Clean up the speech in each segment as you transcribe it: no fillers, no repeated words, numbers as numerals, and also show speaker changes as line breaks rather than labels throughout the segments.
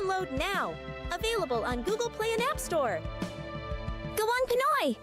Download now! Available on Google Play and App Store. Gawang Pinoy!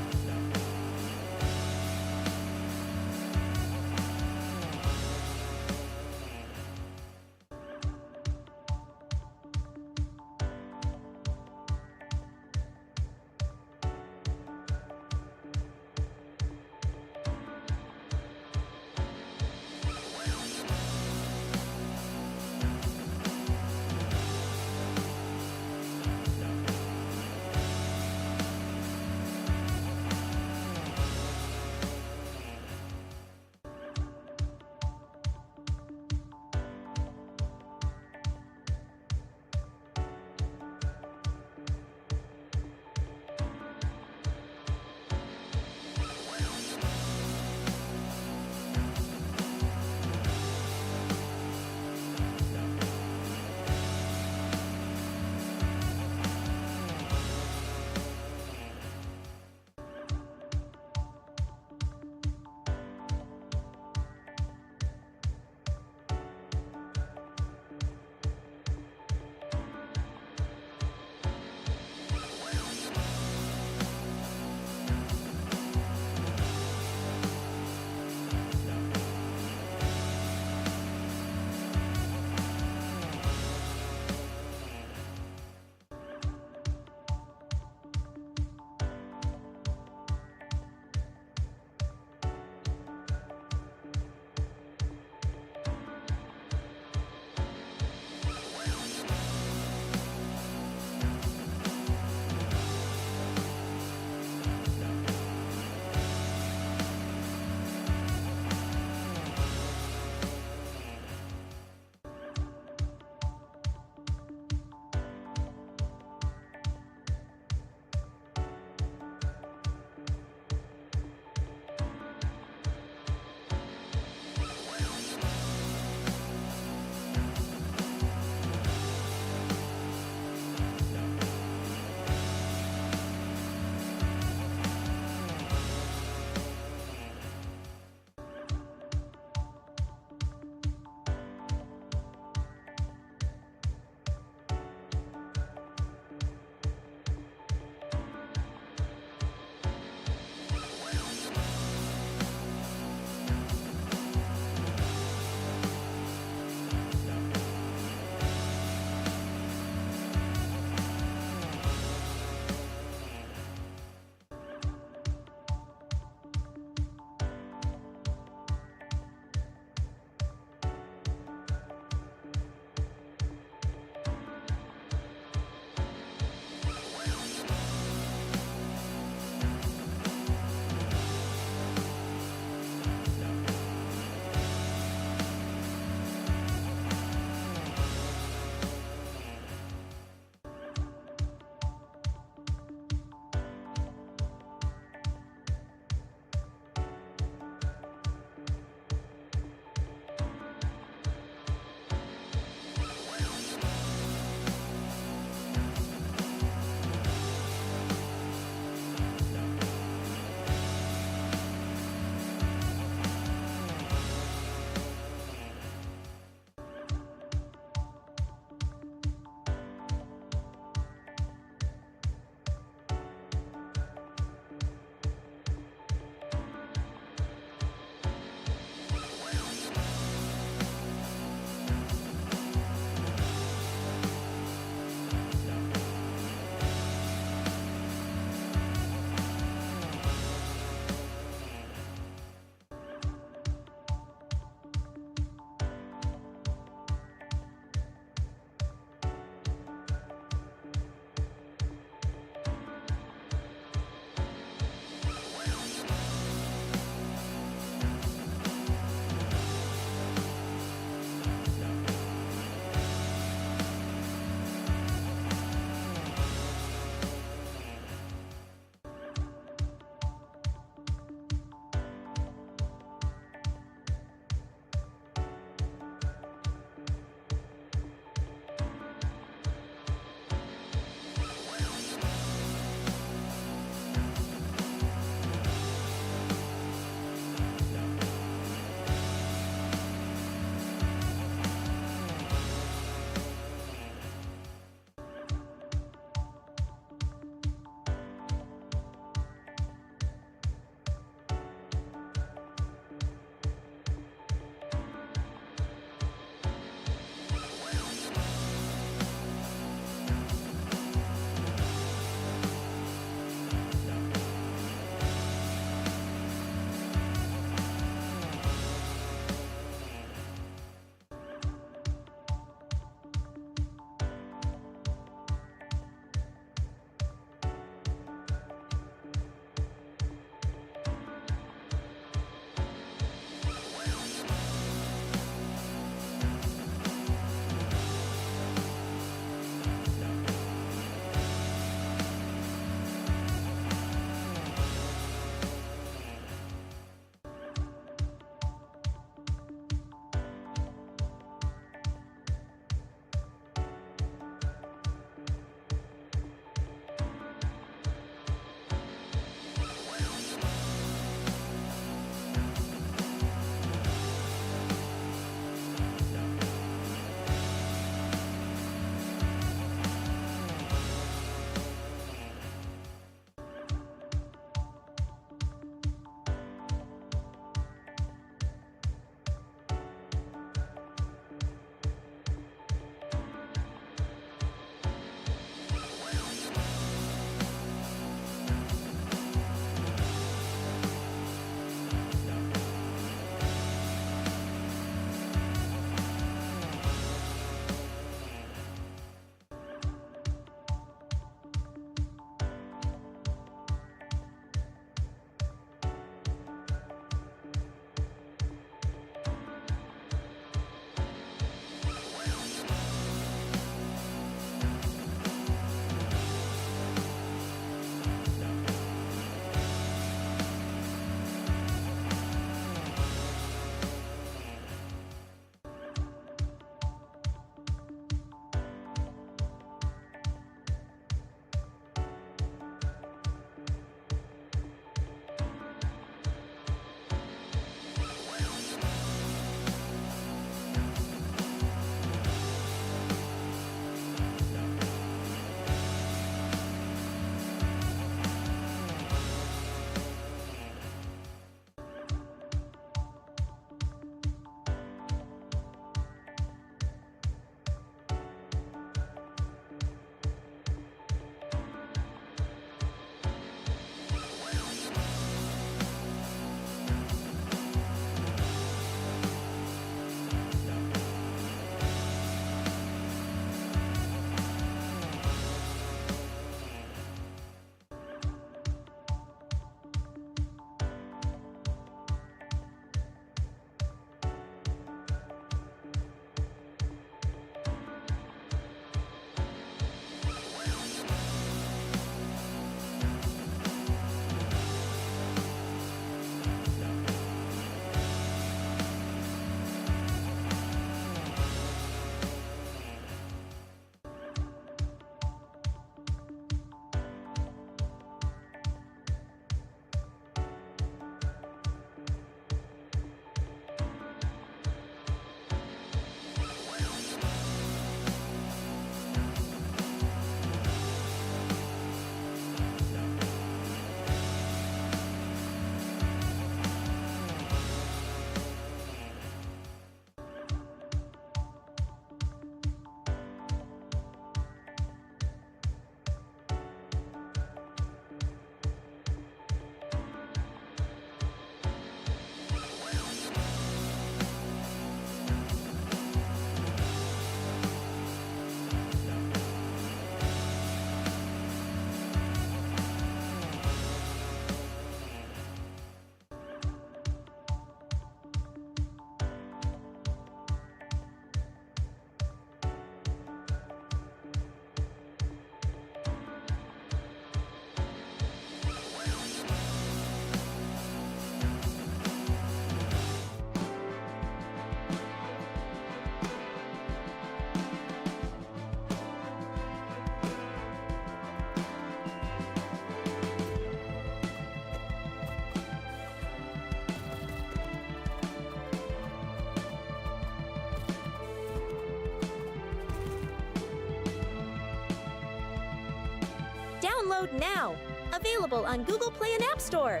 Download now. Available on Google Play and App Store.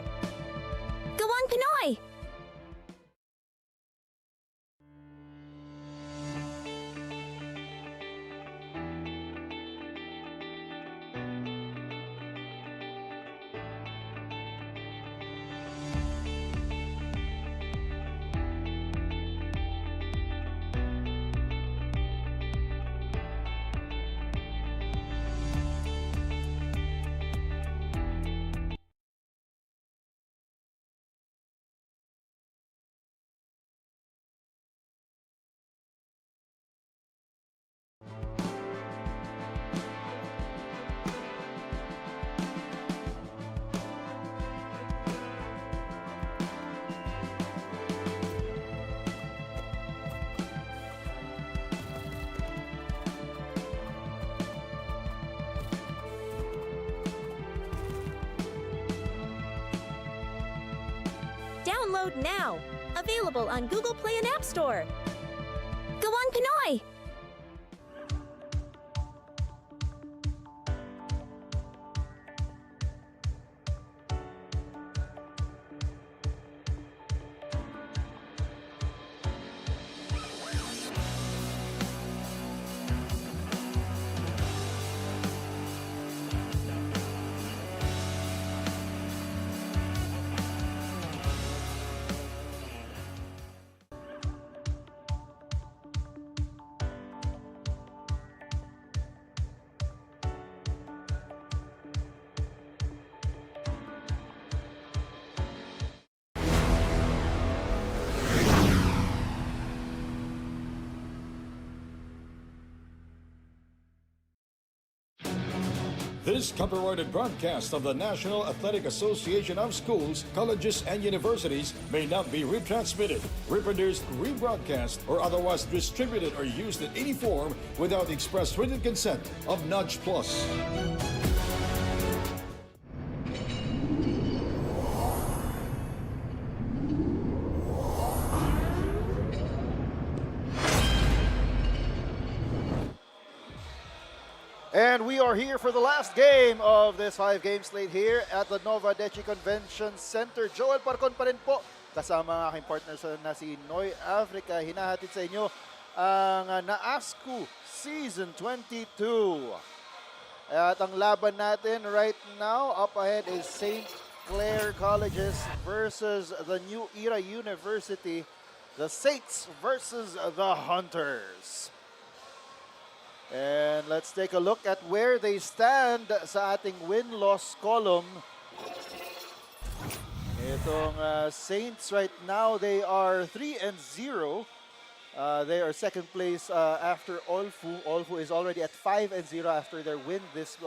Go on, Pinoy! Download now. Available on Google Play and App Store. Go on, Pinoy!
This copyrighted broadcast of the National Athletic Association of Schools, Colleges, and Universities may not be retransmitted, reproduced, rebroadcast, or otherwise distributed or used in any form without the express written consent of Nudge Plus.
And we are here for the last game of this 5-game slate here at the Novadeci Convention Center. Joel Parcon pa rin po, kasama ang aking partner na si Noy Africa. Hinahatid sa inyo ang NAASCU Season 22. At ang laban natin right now, up ahead is St. Clare Colleges versus the New Era University. The Saints versus the Hunters. And let's take a look at where they stand sa ating win-loss column. Itong Saints right now, they are 3-0. They are second place after Olfu. Olfu is already at 5-0 after their win this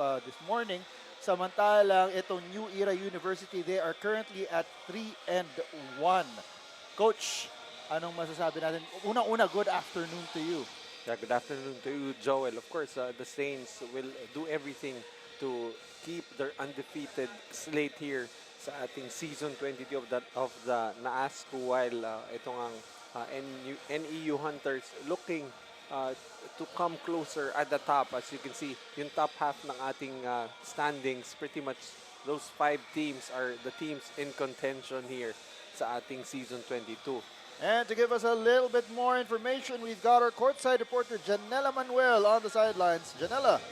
morning. Samantalang itong New Era University, they are currently at 3-1. Coach, anong masasabi natin? Unang-una, good afternoon to you.
Yeah, good afternoon to you, Joel. Of course, the Saints will do everything to keep their undefeated slate here sa ating Season 22 of the NAASCU, while itong ang NEU Hunters looking to come closer at the top. As you can see, yung top half ng ating standings, pretty much those 5 teams are the teams in contention here sa ating Season 22.
And to give us a little bit more information, we've got our courtside reporter, Janela Manuel, on the sidelines. Janela.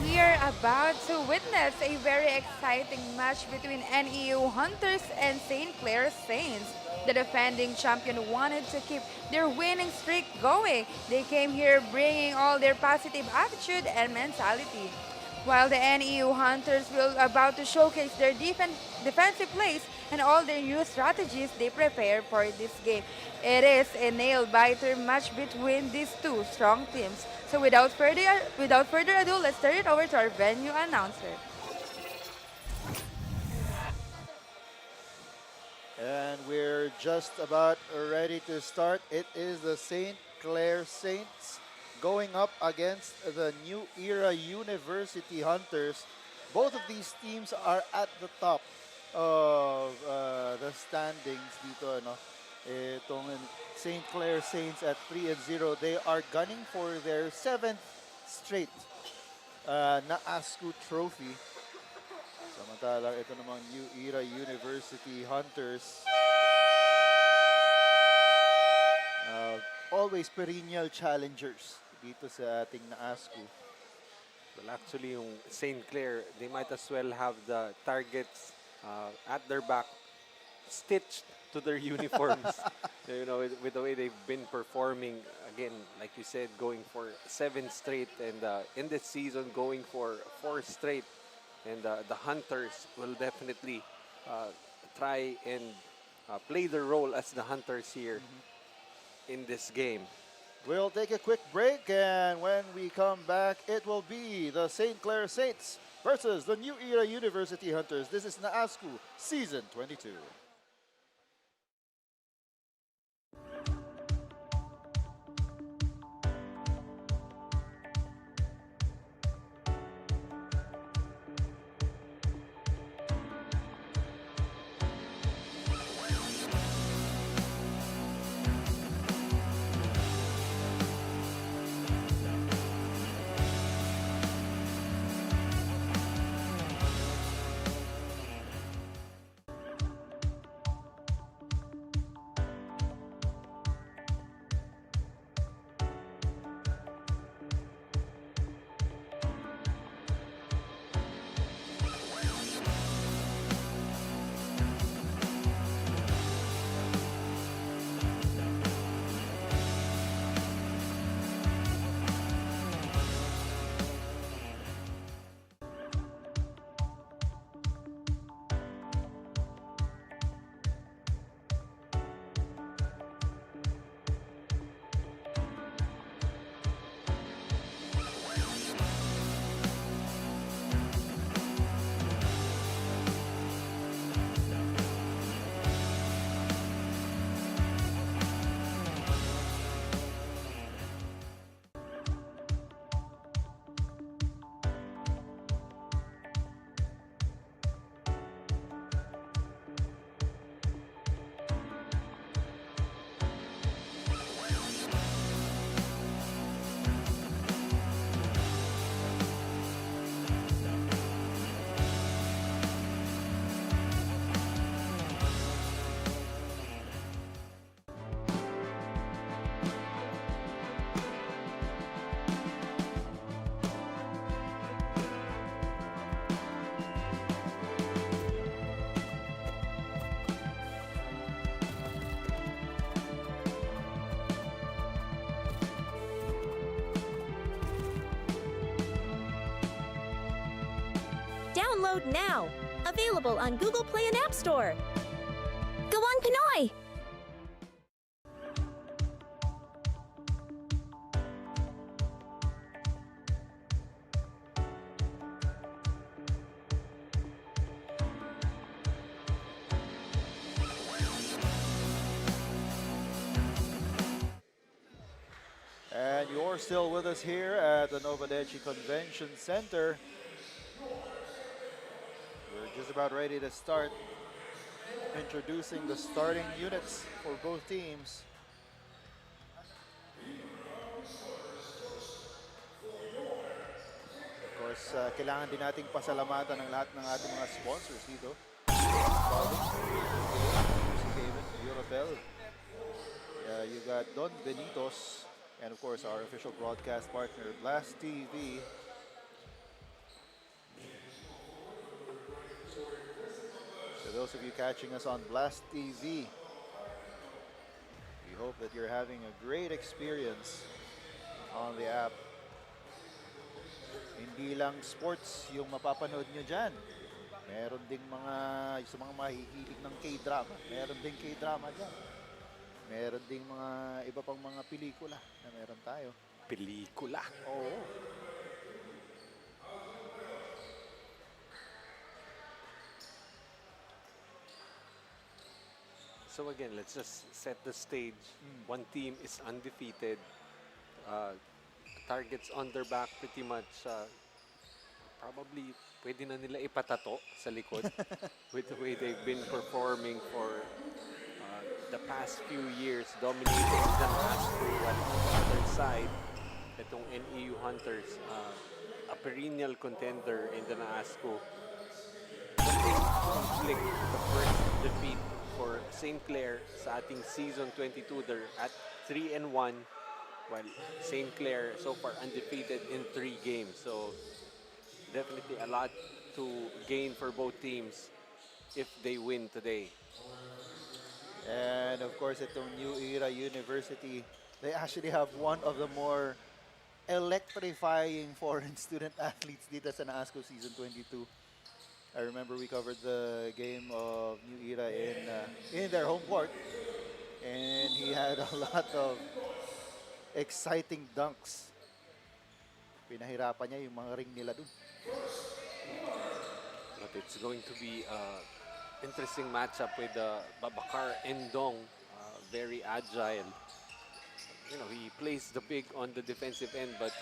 We are about to witness a very exciting match between NEU Hunters and St. Clare Saints. The defending champion wanted to keep their winning streak going. They came here bringing all their positive attitude and mentality. While the NEU Hunters will about to showcase their defensive plays and all their new strategies they prepare for this game. It is a nail-biter match between these two strong teams. So without further ado, let's turn it over to our venue announcer.
And we're just about ready to start. It is the St. Clare Saints going up against the New Era University Hunters. Both of these teams are at the top of the standings dito. Itong St. Clare Saints at 3-0. They are gunning for their 7th straight NAASCU trophy. Samantalang ito namang New Era University Hunters. Always perennial challengers dito sa ating NAASCU.
Well, actually, yung St. Clare, they might as well have the targets at their back stitched to their uniforms. You know, with the way they've been performing, again, like you said, going for 7 straight, and in this season, going for 4 straight. And the Hunters will definitely try and play their role as the Hunters here in this game.
We'll take a quick break, and when we come back, it will be the St. Clare Saints versus the New Era University Hunters. This is NAASCU Season 22.
Download now. Available on Google Play and App Store. Go on, Pinoy!
And you're still with us here at the Novadeci Convention Center. We're just about ready to start introducing the starting units for both teams. Of course, kailangan din nating pasalamatan ng lahat ng ating mga sponsors dito. 𝐍𝐀𝐀𝐒𝐒. You got Don Benitos, and of course our official broadcast partner, Blast TV. For those of you catching us on Blast TV, we hope that you're having a great experience on the app. Hindi lang sports yung mapapanood nyo dyan. Meron ding sa mga mahihilig ng K-drama. Meron ding K-drama dyan. Meron ding mga iba pang mga pelikula na meron tayo.
Pelikula?
Oo.
So again, let's just set the stage. One team is undefeated. Targets on their back pretty much. Probably pwede na nila ipatato sa likod with the way they've been performing for the past few years, dominating the NAASCU. While on the other side, itong NEU Hunters, a perennial contender in the NAASCU. Conflict, the first defeat for St. Clair sa ating season 22. They're at 3-1, while St. Clair so far undefeated in 3 games. So definitely a lot to gain for both teams if they win today.
And of course, itong New Era University, they actually have one of the more electrifying foreign student athletes dito sa NAASCU Season 22. I remember we covered the game of New Era in their home court, and he had a lot of exciting dunks. Pinahirapan niya yung mga ring nila dun.
But it's going to be an interesting matchup with Babacar Endong, very agile. You know, he plays the big on the defensive end, but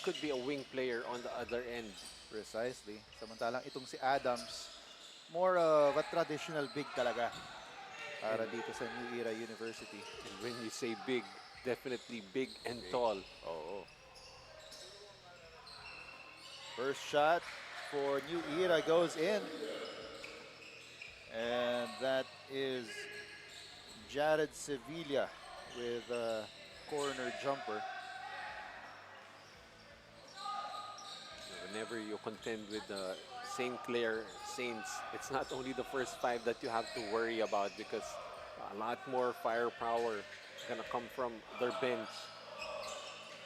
could be a wing player on the other end.
Precisely. Samantalang itong si Adams, more of a traditional big talaga para dito sa New Era University.
And when you say big, definitely big and tall.
Oo. First shot for New Era goes in. And that is Jared Sevilla with a corner jumper.
Whenever you contend with the St. Clair Saints, it's not only the first 5 that you have to worry about, because a lot more firepower is going to come from their bench.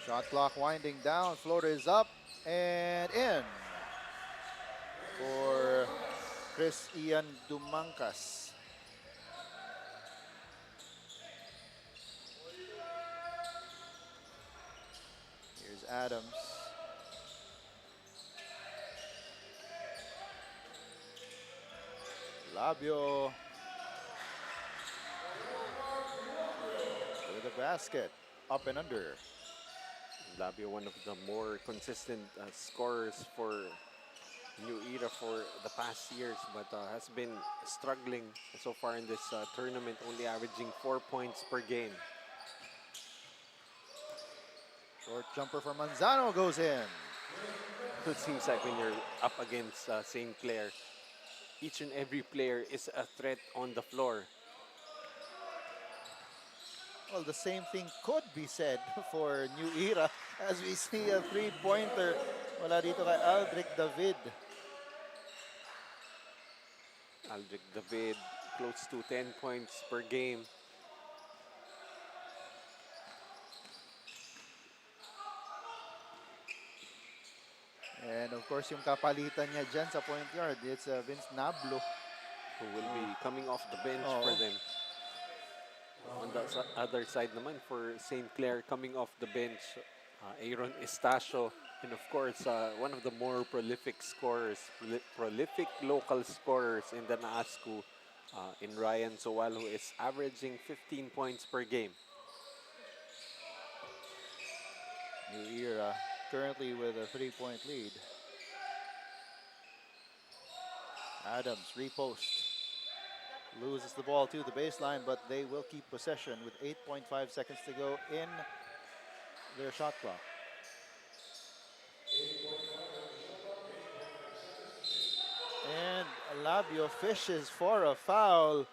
Shot clock winding down. Floater is up and in for Chris Ian Dumancas. Here's Adams. Labio with the basket, up and under.
Labio, one of the more consistent scorers for New Era for the past years, but has been struggling so far in this tournament, only averaging 4 points per game.
Short jumper for Manzano goes in.
It seems like when you're up against St. Clair, each and every player is a threat on the floor.
Well, the same thing could be said for New Era as we see a three-pointer mula dito kay Aldric David.
Aldric David, close to 10 points per game.
And of course, yung kapalitan niya dyan sa point guard, it's Vince Nablo.
Who will be coming off the bench for them. On the other side naman for St. Clair, coming off the bench, Aaron Estacio, and of course, one of the more prolific scorers, prolific local scorers in the NAASCU, in Ryan Sowal, who is averaging 15 points per game.
New Era currently with a three-point lead. Adams repost. Loses the ball to the baseline, but they will keep possession with 8.5 seconds to go in their shot clock. And Labio fishes for a foul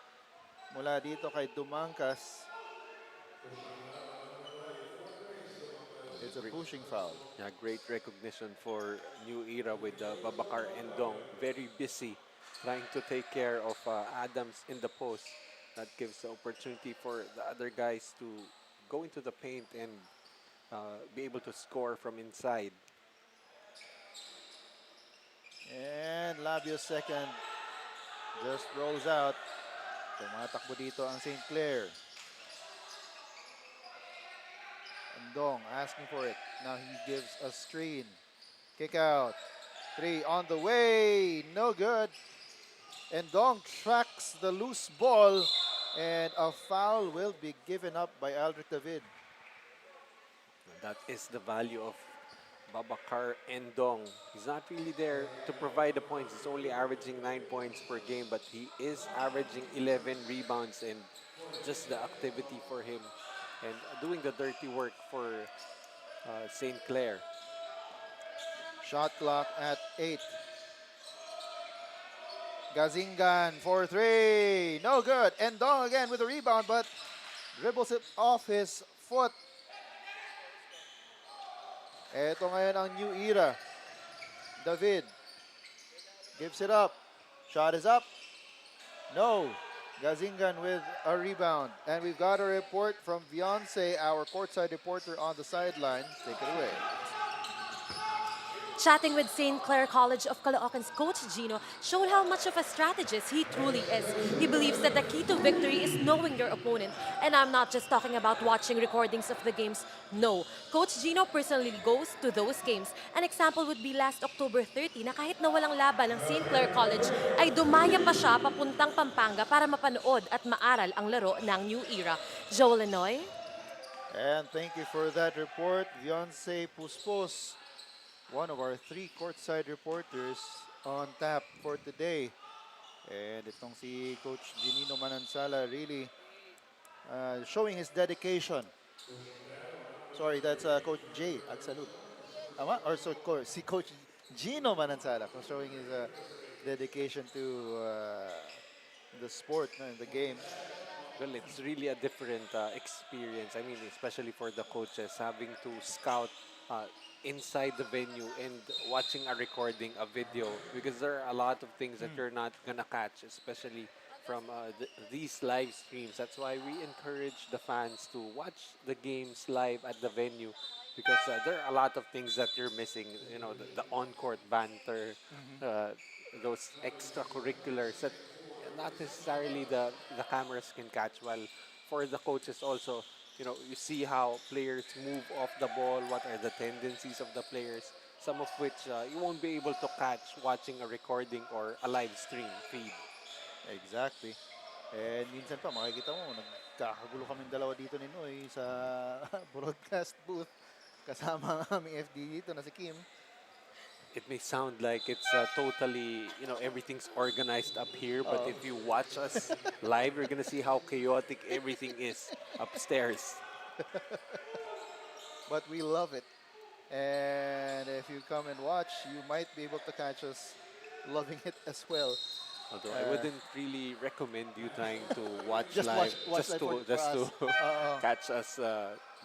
mula dito kay Dumancas. It's a pushing foul.
Yeah, great recognition for New Era with Babacar Endong. Very busy trying to take care of Adams in the post. That gives the opportunity for the other guys to go into the paint and be able to score from inside.
And Labio's second just rolls out. Tumatakbo dito ang St. Clair. Endong asking for it. Now he gives a screen. Kick out. 3 on the way. No good. Endong tracks the loose ball. And a foul will be given up by Aldric David.
That is the value of Babacar Endong. He's not really there to provide the points. He's only averaging 9 points per game, but he is averaging 11 rebounds, and just the activity for him and doing the dirty work for St. Clair.
Shot clock at 8. Gazingan for 3. No good. Endong again with a rebound, but dribbles it off his foot. Ito ngayon ang new era. David gives it up. Shot is up. No. Gazingan with a rebound. And we've got a report from 𝐍ᴜᴅ, our courtside reporter on the sideline. Take it away.
Chatting with St. Clare College of Caloocan's coach Gino showed how much of a strategist he truly is. He believes that the key to victory is knowing your opponent. And I'm not just talking about watching recordings of the games. No, Coach Gino personally goes to those games. An example would be last October 30 na kahit na walang laban ng St. Clare College ay dumaya pa siya papuntang Pampanga para mapanood at maaral ang laro ng New Era. Joel Lanoy.
And thank you for that report, 𝐍ᴜᴅ Puspos, one of our 3 courtside reporters on tap for today. And itong si Coach Ginino Manansala really showing his dedication. Sorry, that's Coach Jay Agsalud. Tama? Or so, si Coach Gino Manansala showing his dedication to the sport, the game.
Well, it's really a different experience. I mean, especially for the coaches, having to scout inside the venue and watching a recording, a video, because there are a lot of things that you're not gonna catch, especially from these live streams. That's why we encourage the fans to watch the games live at the venue, because there are a lot of things that you're missing. You know, the on-court banter, those extracurriculars that not necessarily the cameras can catch. While for the coaches also, you know, you see how players move off the ball, what are the tendencies of the players, some of which you won't be able to catch watching a recording or a live stream feed.
Exactly. And minsan pa makikita mo, nagkakagulo kaming dalawa dito ni Noy sa broadcast booth. Kasama ang aming FD dito na si Kim.
It may sound like it's totally, you know, everything's organized up here, but if you watch us live, you're gonna see how chaotic everything is upstairs.
But we love it. And if you come and watch, you might be able to catch us loving it as well.
Although I wouldn't really recommend you trying to watch
Just
live,
watch live
just
for
to
us.
catch us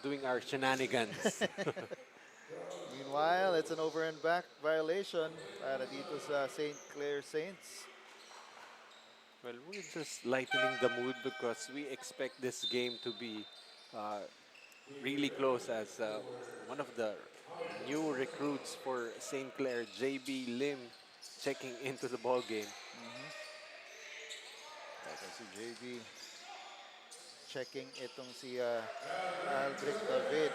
doing our shenanigans.
Meanwhile, it's an over and back violation para dito sa St. Clare Saints.
Well, we're just lightening the mood because we expect this game to be really close, as one of the new recruits for St. Clare, JB Lim, checking into the ball game.
Ito si JB checking itong si Aldrich David.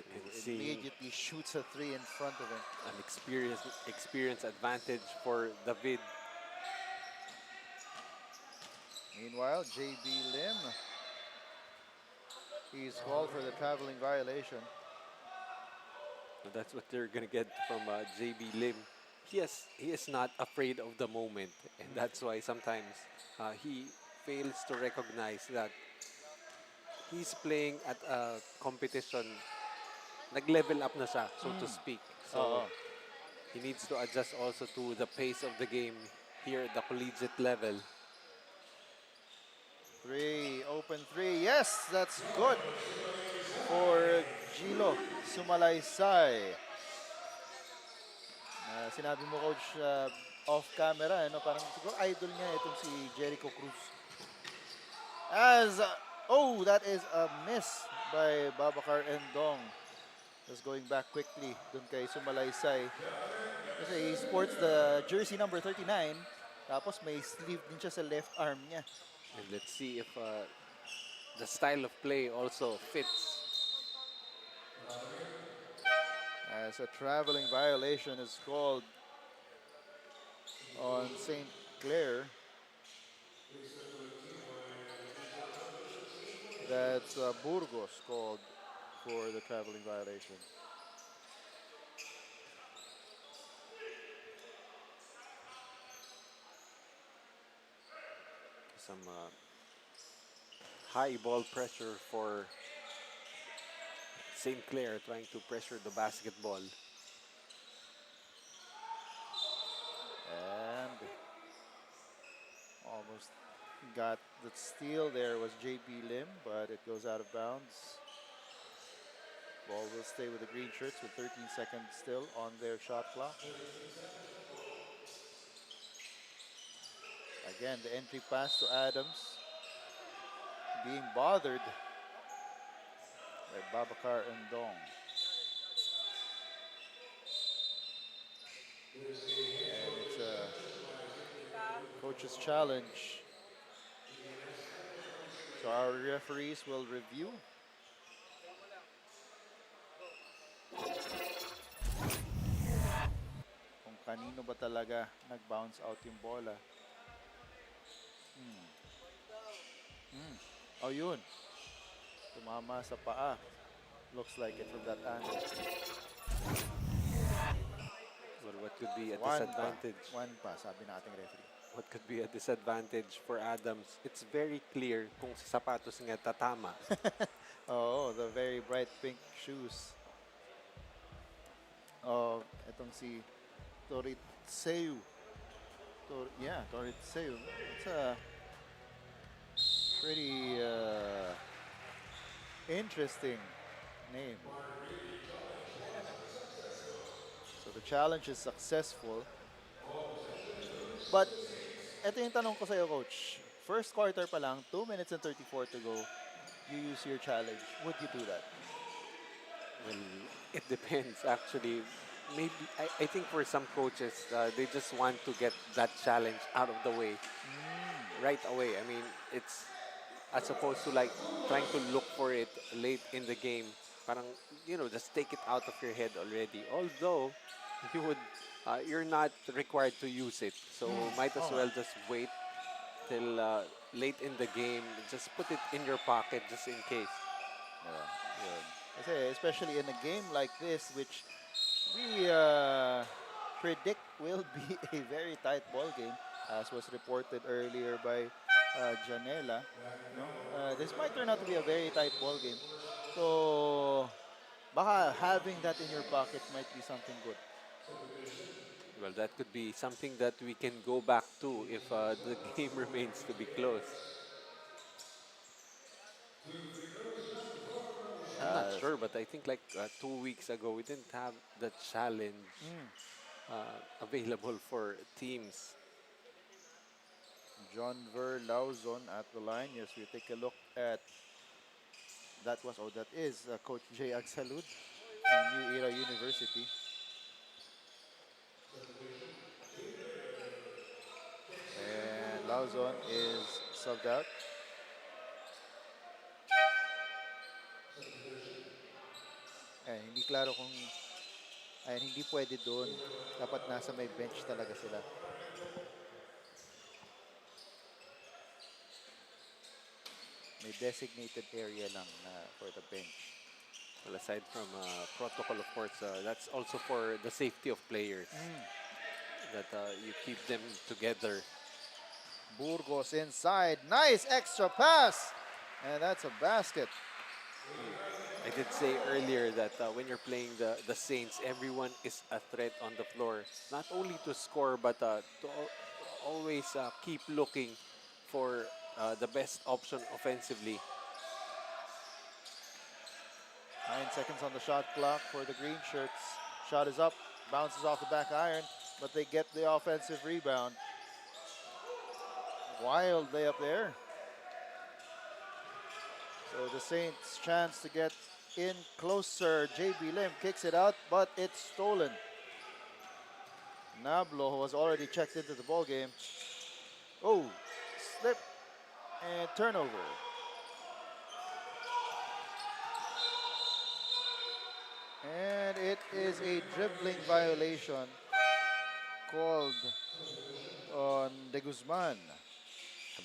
And seeing
Immediately shoots a 3 in front of him.
an experience advantage for David.
Meanwhile, JB Lim, he's called for the traveling violation.
So that's what they're gonna get from JB Lim. He is not afraid of the moment, and that's why sometimes he fails to recognize that he's playing at a competition. Nag-level up na siya, so to speak. So he needs to adjust also to the pace of the game here at the collegiate level.
3, open 3. Yes, that's good for 𝐍ᴜᴅⴍ sinabi mo, Coach, off camera, parang siguro idol niya itong si Jericho Cruz. That is a miss by Babacar Endong. Just going back quickly dun kay 𝐍ᴜᴅⴍ. Kasi he sports the jersey number 39, tapos may sleeve din siya sa left arm niya.
And let's see if the style of play also fits.
As a traveling violation is called on St. Clare. That's Burgos called for the traveling violation.
Some high ball pressure for St. Clair trying to pressure the basketball.
And almost got the steal there was 𝐍𝐵, but it goes out of bounds. Ball will stay with the green shirts with 13 seconds still on their shot clock. Again, the entry pass to Adams. Being bothered by Babacar Ndong. And it's a coach's challenge. So our referees will review. Kung kanino ba talaga nag-bounce out yung bola. Oh, yun. Tumama sa paa. Looks like it from that angle.
Well, what could be a disadvantage?
One pa, sabi na ating referee.
What could be a disadvantage for Adams? It's very clear kung sa sapatos nga tatama.
Oh, the very bright pink shoes. Oh, itong si 𝐍𝐀𝐀𝐒𝐒. 𝐍𝐀𝐀𝐒𝐒. It's a pretty interesting name. So the challenge is successful. But ito yung tanong ko sa'yo, Coach. First quarter pa lang, 2 minutes and 34 to go. You use your challenge. Would you do that?
Well, it depends actually. Maybe I think for some coaches, they just want to get that challenge out of the way right away. I mean, it's as opposed to like trying to look for it late in the game. Parang, you know, just take it out of your head already. Although you're not required to use it, so might as well just wait till late in the game. Just put it in your pocket just in case.
Yeah. Kasi especially in a game like this, which we predict will be a very tight ball game, as was reported earlier by Janela. This might turn out to be a very tight ball game. So, baka having that in your pocket might be something good.
Well, that could be something that we can go back to if the game remains to be close. I'm not sure, but I think like 2 weeks ago, we didn't have the challenge available for teams.
𝐍ᴜᴅ@𝐿𝑖𝑛E at the line. Yes, we take a look at that is Coach Jay Agsalud from New Era University. And 𝐿auzon is subbed out. Hindi klaro kung hindi pwede doon. Dapat nasa may bench talaga sila. May designated area lang for the bench.
Well, aside from protocol, of course, that's also for the safety of players. That you keep them together.
Burgos inside. Nice extra pass. And that's a basket.
I did say earlier that when you're playing the Saints, everyone is a threat on the floor. Not only to score, but to always keep looking for the best option offensively.
9 seconds on the shot clock for the green shirts. Shot is up, bounces off the back iron, but they get the offensive rebound. Wild layup there. So the Saints' chance to get in closer. 𝐍𝐵 kicks it out, but it's stolen. Nablo was already checked into the ball game. Oh, slip and turnover. And it is a dribbling violation called on De Guzman.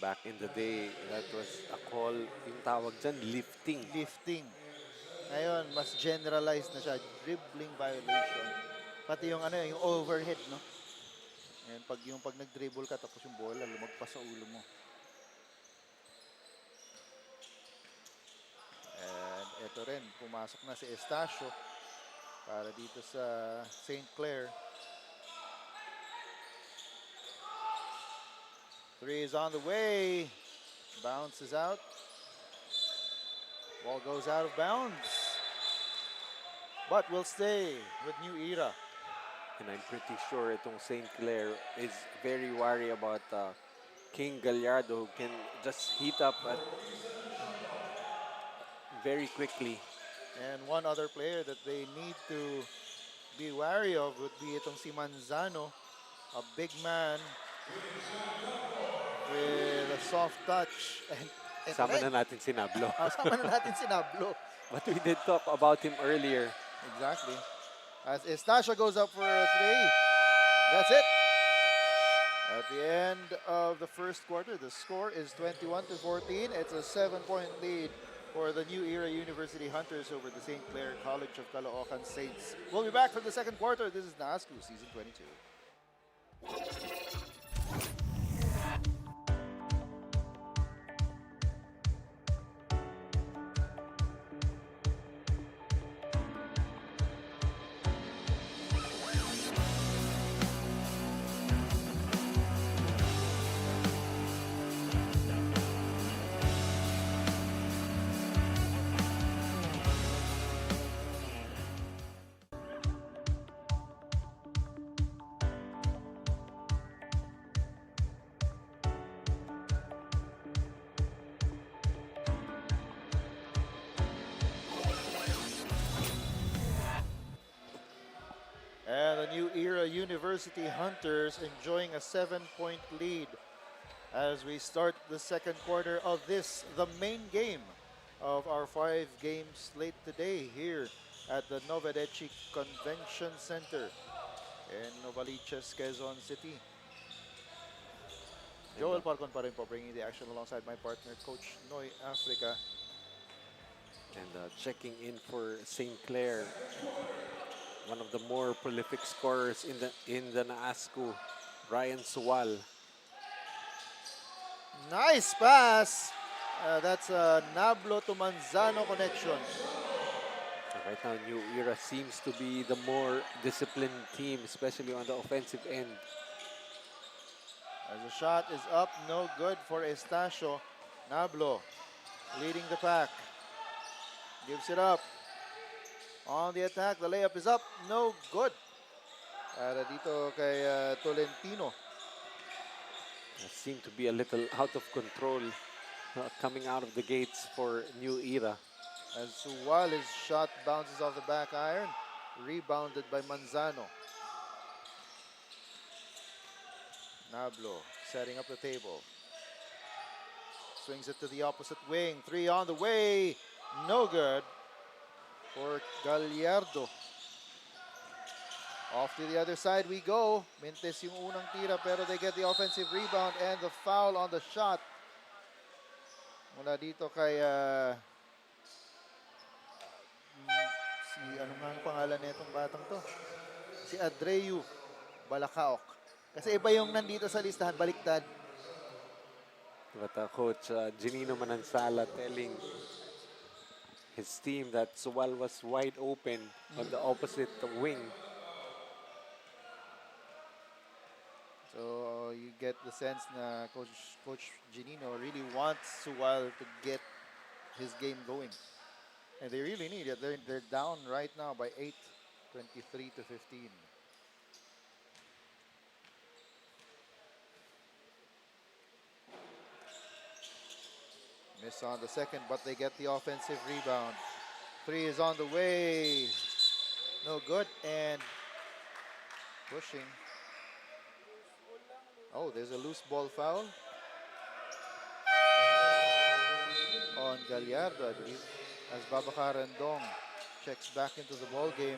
Back in the day, that was a call, yung tawag dyan, lifting.
Lifting. Ngayon, mas generalized na siya. Dribbling violation. Pati yung yung overhead, no? And pag nag-dribble ka tapos yung bola lumagpas sa ulo mo. And it ito rin, pumasok na si Estacio para dito sa St. Clare. 3 is on the way. Bounces out. Ball goes out of bounds. But will stay with New Era.
And I'm pretty sure itong St. Clare is very worried about King Gallardo, who can just heat up very quickly.
And one other player that they need to be wary of would be itong si Manzano, a big man with a soft touch. And
Sama na natin si Nablo.
Sama na natin si Nablo.
But we did talk about him earlier.
Exactly. As Estacio goes up for a 3. That's it. At the end of the first quarter, the score is 21-14. It's a 7-point lead for the New Era University Hunters over the St. Clare College of Caloocan Saints. We'll be back for the second quarter. This is NAASCU Season 22. And the New Era University Hunters enjoying a 7-point lead as we start the second quarter of this, the main game of our 5-game slate today here at the Novadeci Convention Center in Novaliches, Quezon City. Joel Parcon pa rin po bringing the action alongside my partner, Coach Noy Africa.
And checking in for St. Clare, one of the more prolific scorers in the NAASCU, Ryan Suwal.
Nice pass. That's a Nablo to Manzano connection.
Right now, New Era seems to be the more disciplined team, especially on the offensive end.
As the shot is up, no good for Estacio. Nablo leading the pack. Gives it up. On the attack, the layup is up, no good. Para dito kay Tolentino.
Seemed to be a little out of control coming out of the gates for New Era.
As Suwal's shot bounces off the back iron, rebounded by Manzano. Nablo setting up the table. Swings it to the opposite wing. 3 on the way. No good for Gallardo. Off to the other side we go. Mintes yung unang tira pero they get the offensive rebound and the foul on the shot. Mula dito kay ano nga ang pangalan nitong batang to? Si 𝐍𝐿 Balakaok. Kasi iba yung nandito sa listahan, baliktad.
But Coach Ginino Manansala telling his team that Suwal was wide open on the opposite wing.
So you get the sense na Coach Ginino really wants Suwal to get his game going. And they really need it. They're down right now by 8, 23-15. Miss on the second, but they get the offensive rebound. 3 is on the way. No good. And pushing. Oh, there's a loose ball foul on Gallardo, I believe, as Babacar Rendong checks back into the ball game.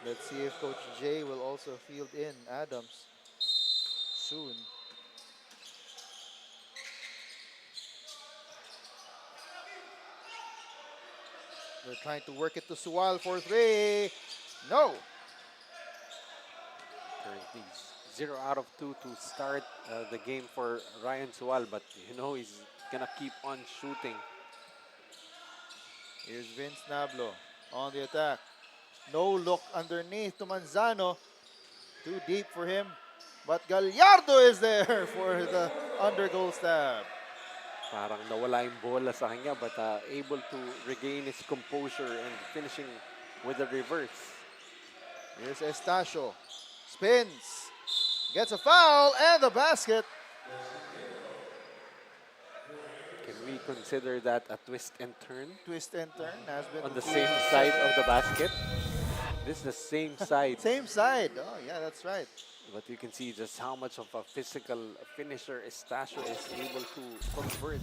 Let's see if Coach J will also field in Adams soon. They're trying to work it to Suwal for 3. No.
Currently 0 out of 2 to start the game for Ryan Suwal, but you know he's gonna keep on shooting.
Here's Vince Nablo on the attack. No look underneath to Manzano. Too deep for him. But Gallardo is there for the under-goal stab.
Parang nawala yung bola sa kanya but able to regain his composure and finishing with a reverse.
Here's Estacio. Spins. Gets a foul and the basket.
Can we consider that a twist and turn?
Twist and turn has been
On the same side of the basket. This is the same side.
Same side. Oh, yeah, that's right.
But you can see just how much of a physical finisher Estacio is able to convert.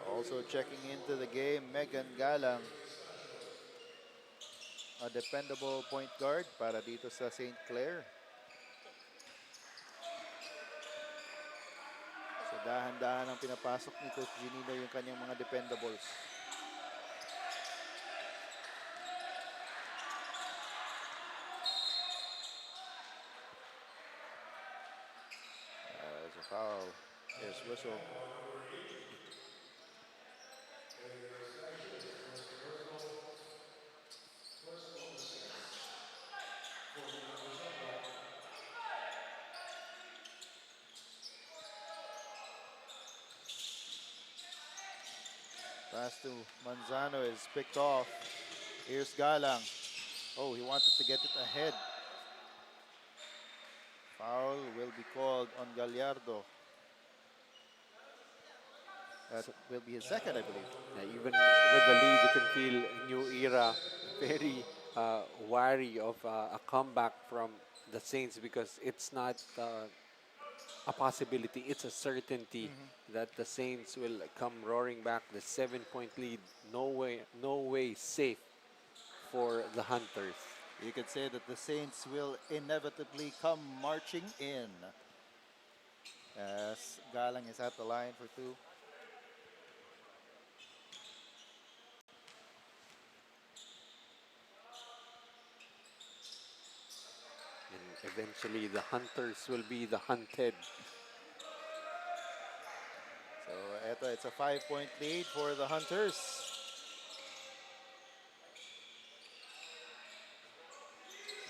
Also checking into the game, Megan Galang. A dependable point guard para dito sa St. Clare. So dahan-dahan ang pinapasok ni Coach Ginino yung kanyang mga dependables. There's a foul. There's whistle. Pass to Manzano is picked off. Here's Galang. Oh, he wanted to get it ahead. Foul will be called on Gallardo. That will be his second, I believe.
Yeah, even with the lead, you can feel New Era very wary of a comeback from the Saints because it's not a possibility. It's a certainty that the Saints will come roaring back. The 7-point lead, no way safe for the Hunters.
You could say that the Saints will inevitably come marching in. As Galang is at the line for two.
And eventually the Hunters will be the hunted.
So it's a 5-point lead for the Hunters.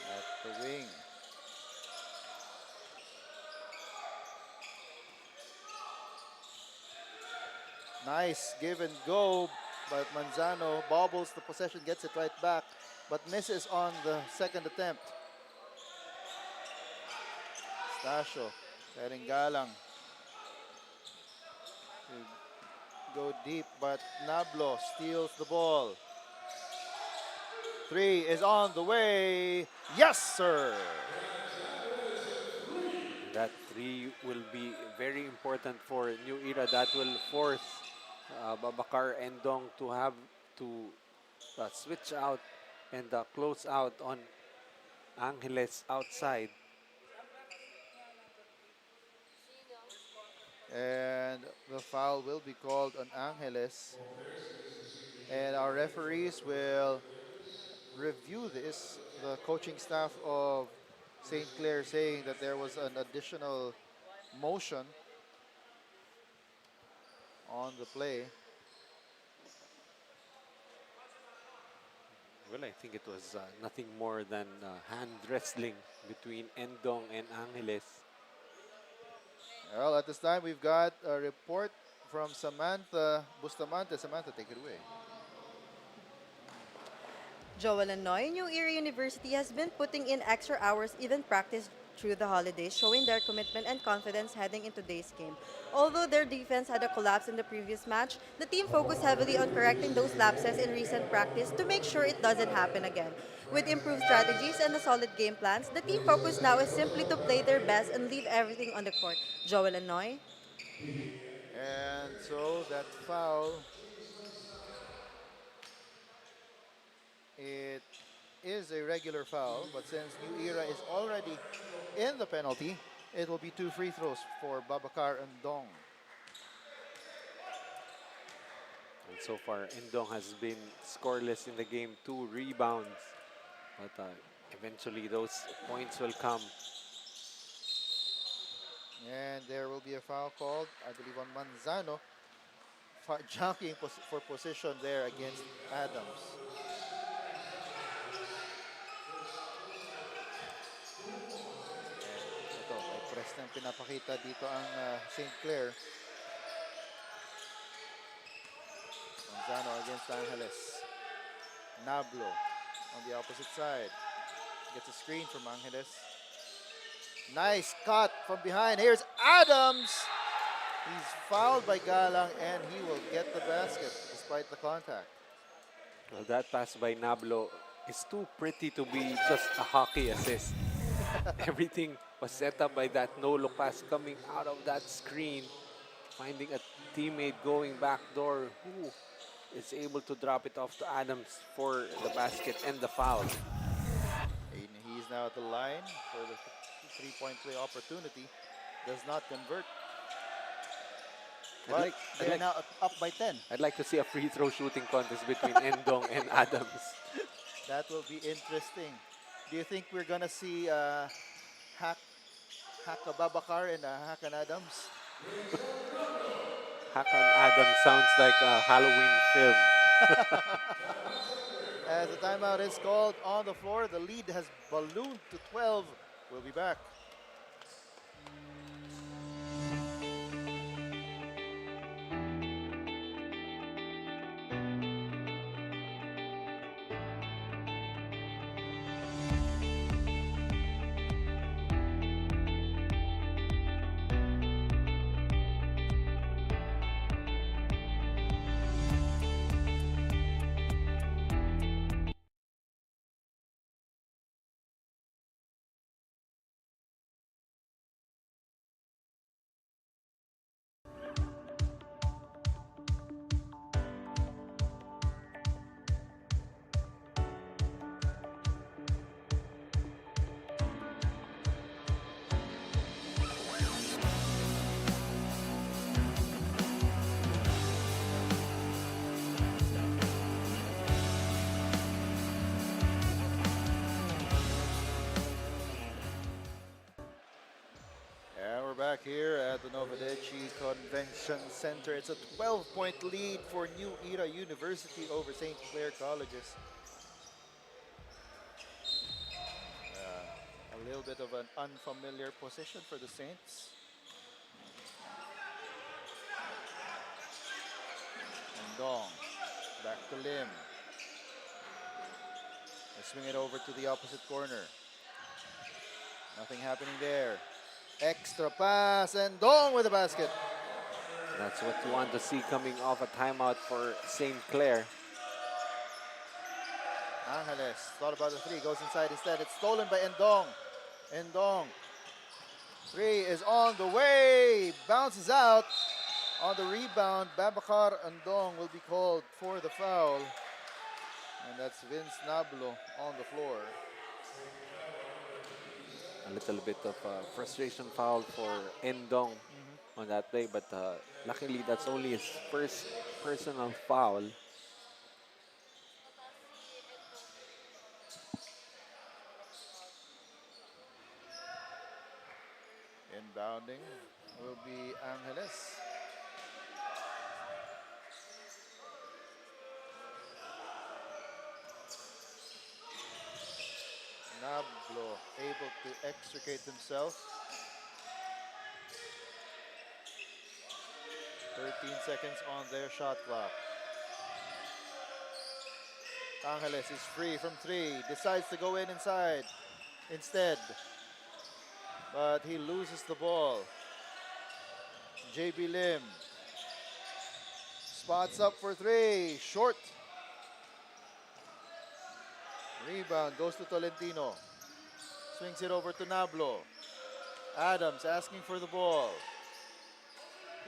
At the wing. Nice give and go, but Manzano bobbles the possession, gets it right back, but misses on the second attempt. Stasio, letting Galang to go deep, but Nablo steals the ball. Three is on the way. Yes, sir.
That three will be very important for New Era. That will force Babacar and Dong to have to switch out and close out on Angeles outside.
And the foul will be called on Angeles. And our referees will review this. The coaching staff of St. Clare saying that there was an additional motion on the play.
Well, I think it was nothing more than hand wrestling between Endong and Angeles.
Well, at this time, we've got a report from Samantha Bustamante. Samantha, take it away.
𝐍ᴜᴅᴜ New Era University has been putting in extra hours, even practice through the holidays, showing their commitment and confidence heading into today's game. Although their defense had a collapse in the previous match, the team focused heavily on correcting those lapses in recent practice to make sure it doesn't happen again. With improved strategies and a solid game plans, the team focus now is simply to play their best and leave everything on the court. 𝐍ᴜᴜ.
And so that foul, it is a regular foul, but since New Era is already in the penalty, it will be 2 free throws for Babacar and Dong.
And so far, Endong has been scoreless in the game, 2 rebounds. But eventually those points will come.
And there will be a foul called, I believe, on Manzano jockeying for position there against Adams. Ito, may press na pinapakita dito ang St. Clair. Manzano against Angeles. Nablo on the opposite side. Gets a screen from Angeles. Nice cut from behind. Here's Adams. He's fouled by Galang and he will get the basket despite the contact.
Well, that pass by Nablo is too pretty to be just a hockey assist. Everything was set up by that no-look pass coming out of that screen. Finding a teammate going backdoor who is able to drop it off to Adams for the basket and the foul.
And he's now at the line for the three-point play opportunity. Does not convert. But they're now up by 10.
I'd like to see a free throw shooting contest between Endong and Adams.
That will be interesting. Do you think we're gonna see Hack Ababakar and Hakan Adams?
Hakan Adams sounds like a Halloween film.
As the timeout is called on the floor, the lead has ballooned to 12. We'll be back. Back here at the Novadeci Convention Center. It's a 12-point lead for New Era University over St. Clare Colleges. A little bit of an unfamiliar position for the Saints. And Dong, back to Lim. They swing it over to the opposite corner. Nothing happening there. Extra pass and Dong with the basket.
That's what you want to see coming off a timeout for St. Clare.
Angeles thought about the three, goes inside instead. It's stolen by Endong. Endong. Three is on the way. Bounces out. On the rebound, Babakar Endong will be called for the foul. And that's Vince Nablo on the floor.
A little bit of frustration foul for Endong on that play, but luckily that's only his first personal foul.
Inbounding will be Angeles. Nablo able to extricate himself. 13 seconds on their shot clock. Angeles is free from three. Decides to go in inside instead. But he loses the ball. JB Lim. Spots up for three. Short. Rebound goes to Tolentino. Swings it over to Nablo. Adams asking for the ball.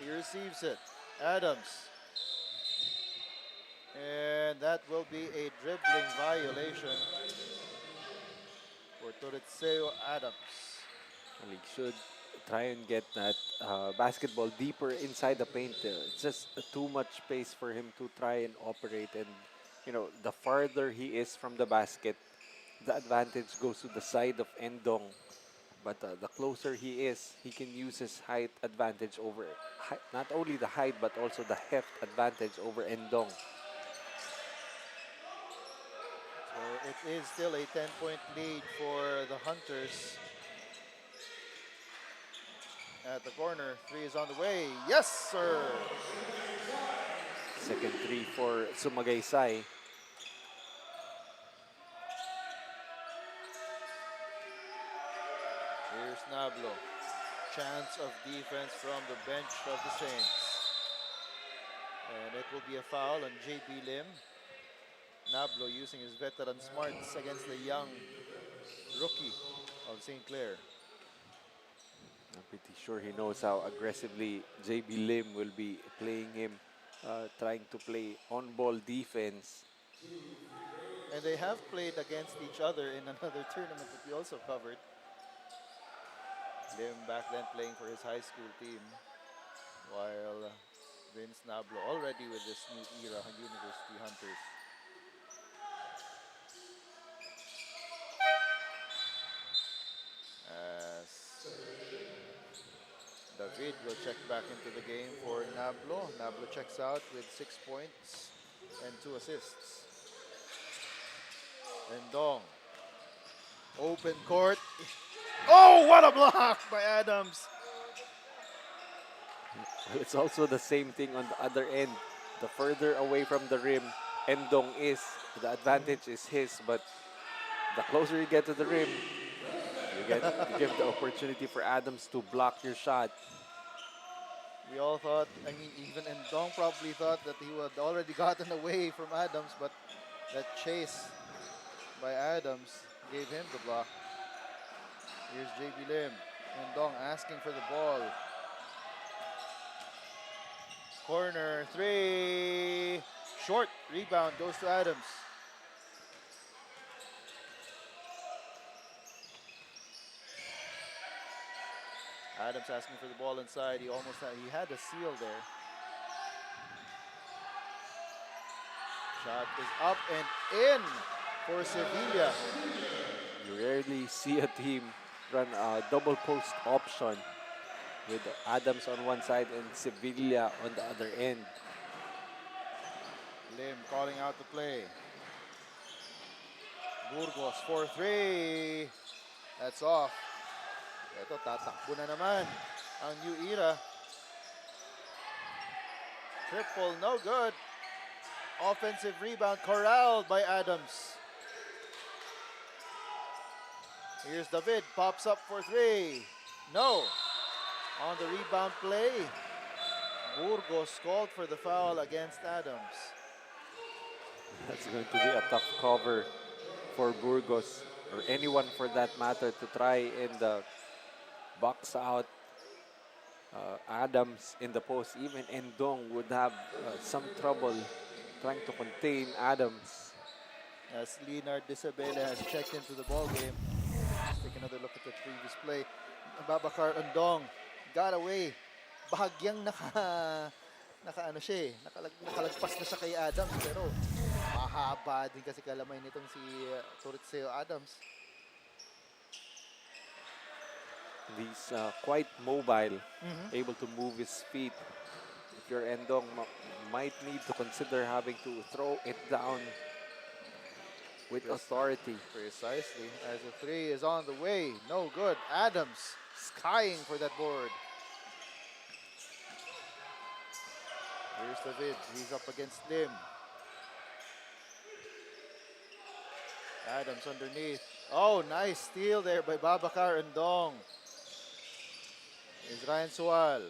He receives it. Adams. And that will be a dribbling violation for 𝐍𝐀𝐀𝐒𝐒 Adams.
Well, he should try and get that basketball deeper inside the paint. It's just too much space for him to try and operate, and you know, the farther he is from the basket, the advantage goes to the side of Endong. But the closer he is, he can use his height advantage over not only the height but also the heft advantage over Endong.
So it is still a 10-point lead for the Hunters. At the corner, three is on the way. Yes, sir!
Second three for 𝐍𝐁𝐀𝐂𝐔.
Here's Nablo. Chance of defense from the bench of the Saints. And it will be a foul on JB Lim. Nablo using his veteran smarts against the young rookie of St. Clare.
I'm pretty sure he knows how aggressively JB Lim will be playing him, trying to play on-ball defense.
And they have played against each other in another tournament that we also covered. Lim back then playing for his high school team, while Vince Nablo already with this new era University Hunters. As David will check back into the game for Nablo. Nablo checks out with 6 points and 2 assists. Endong. Open court. Oh, what a block by Adams.
It's also the same thing on the other end. The further away from the rim Endong is, the advantage is his, but the closer you get to the rim, you give the opportunity for Adams to block your shot.
We all thought, I mean, even Endong probably thought that he had already gotten away from Adams, but that chase by Adams gave him the block. Here's JB Lim. Endong asking for the ball. Corner three. Short rebound goes to Adams. Adams asking for the ball inside. He had a seal there. Shot is up and in for Sevilla.
You rarely see a team run a double post option with Adams on one side and Sevilla on the other end.
Lim calling out the play. Burgos for three. That's off. Ito, tatakbo na naman ang New Era. Triple, no good. Offensive rebound corralled by Adams. Here's David, pops up for three. No. On the rebound play, Burgos called for the foul against Adams.
That's going to be a tough cover for Burgos, or anyone for that matter, to try and box out Adams in the post. Even Endong would have some trouble trying to contain Adams.
As Leonard Isabela has checked into the ball game. Let's take another look at the previous play. Babacar Endong got away. Bahagyang nakaano siya eh. Nakalagpas na siya kay Adams, pero mahaba din kasi kalamay nitong si 𝐍𝐁𝐀𝐒𝐒 Adams.
He's quite mobile, able to move his feet. If you're Endong, might need to consider having to throw it down with authority.
Precisely, as the three is on the way. No good. Adams skying for that board. Here's David. He's up against Lim. Adams underneath. Oh, nice steal there by Babacar Endong. Is Ryan Sual.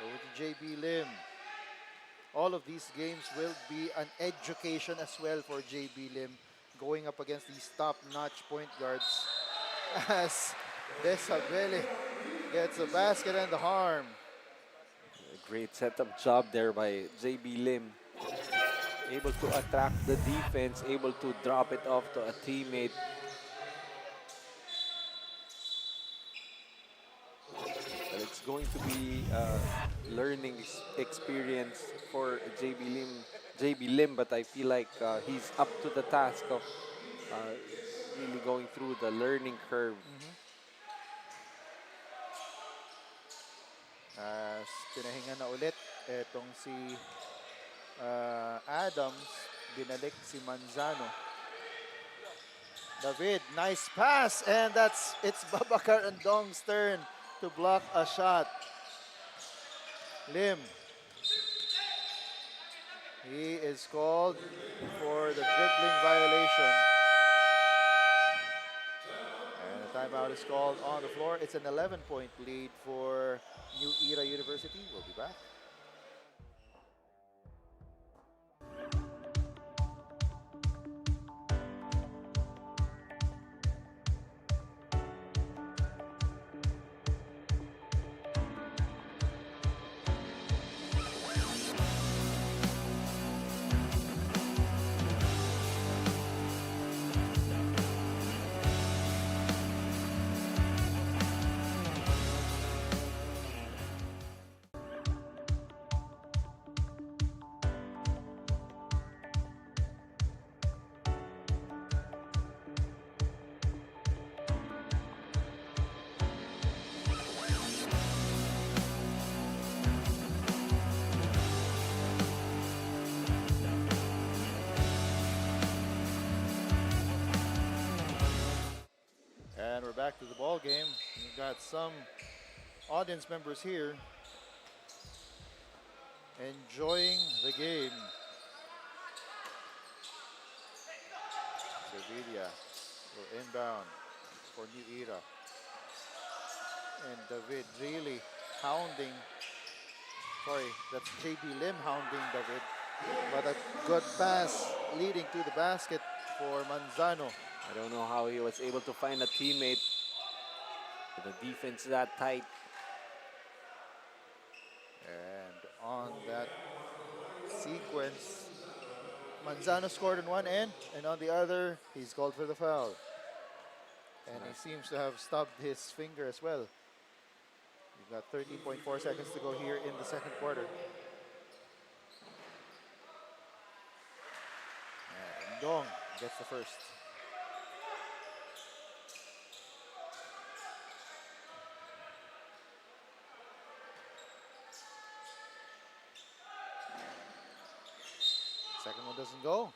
Over to JB Lim. All of these games will be an education as well for JB Lim, going up against these top-notch point guards. As 𝐍𝐁𝐿 gets a basket and the harm.
A great setup job there by JB Lim. Able to attract the defense, able to drop it off to a teammate. Well, it's going to be a learning experience for JB Lim, but I feel like he's up to the task of really going through the learning curve.
Pinahinga na ulit etong si Adams, binalik si Manzano. David, nice pass, and it's Babacar Andong's turn to block a shot. Lim. He is called for the dribbling violation. And a timeout is called on the floor. It's an 11-point lead for New Era University. We'll be back. And we're back to the ball game. We've got some audience members here enjoying the game. Sevilla will inbound for New Era. And David really hounding. Sorry, that's JB Lim hounding David. But a good pass leading to the basket for Manzano.
I don't know how he was able to find a teammate with the defense that tight.
And on that sequence, Manzano scored on one end, and on the other, he's called for the foul. And he seems to have stubbed his finger as well. We've got 13.4 seconds to go here in the second quarter. And Ndong gets the first. Second one doesn't go.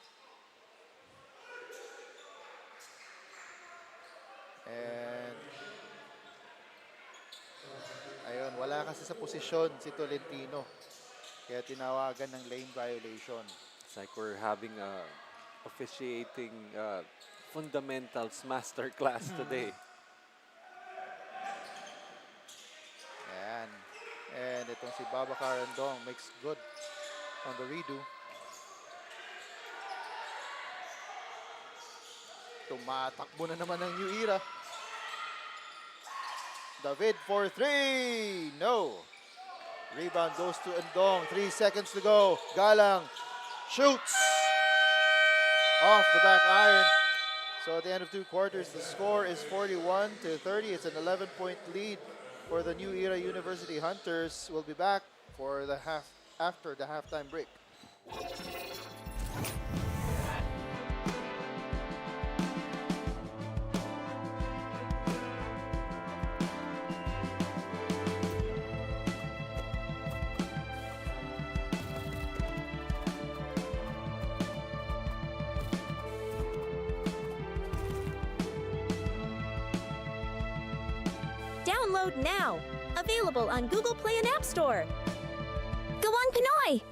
And ayun, wala kasi sa posisyon si Tolentino. Kaya tinawagan ng lane violation.
It's like we're having a officiating fundamentals master class today.
And itong si Babacar Andong makes good on the redo. Tumatakbo na naman ng New Era. David for three. No. Rebound goes to Andong. 3 seconds to go. Galang shoots off the back iron. So at the end of 2 quarters, the score is 41-30. It's an 11-point lead for the New Era University Hunters. We'll be back for the after the halftime break.
Download now. Available on Google Play and App Store. 𝐍𝐜ᴅᴜ Pinoy!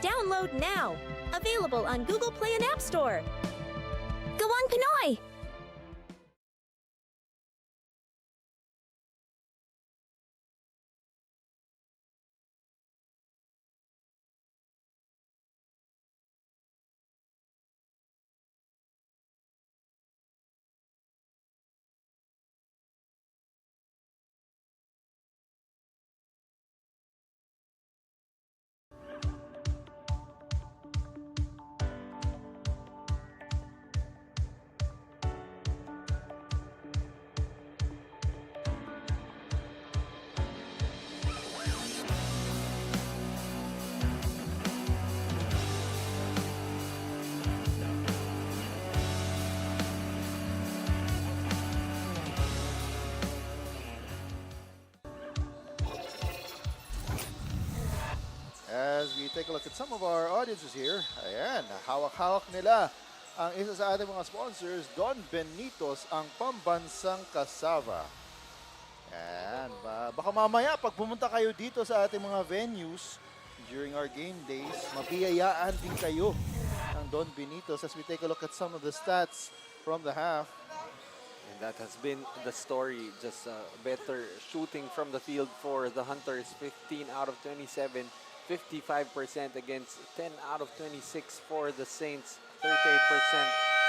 Download now. Available on Google Play and App Store. Gawon Pinoy!
As we take a look at some of our audiences here, ayan, hawak-hawak nila ang isa sa ating mga sponsors, Don Benito's, ang pambansang cassava. Ayan, baka mamaya pag pumunta kayo dito sa ating mga venues during our game days, mabiyayaan din kayo ng Don Benito's as we take a look at some of the stats from the half.
And that has been the story. Just better shooting from the field for the Hunters. 15 out of 27, 55% against 10 out of 26 for the Saints. 38%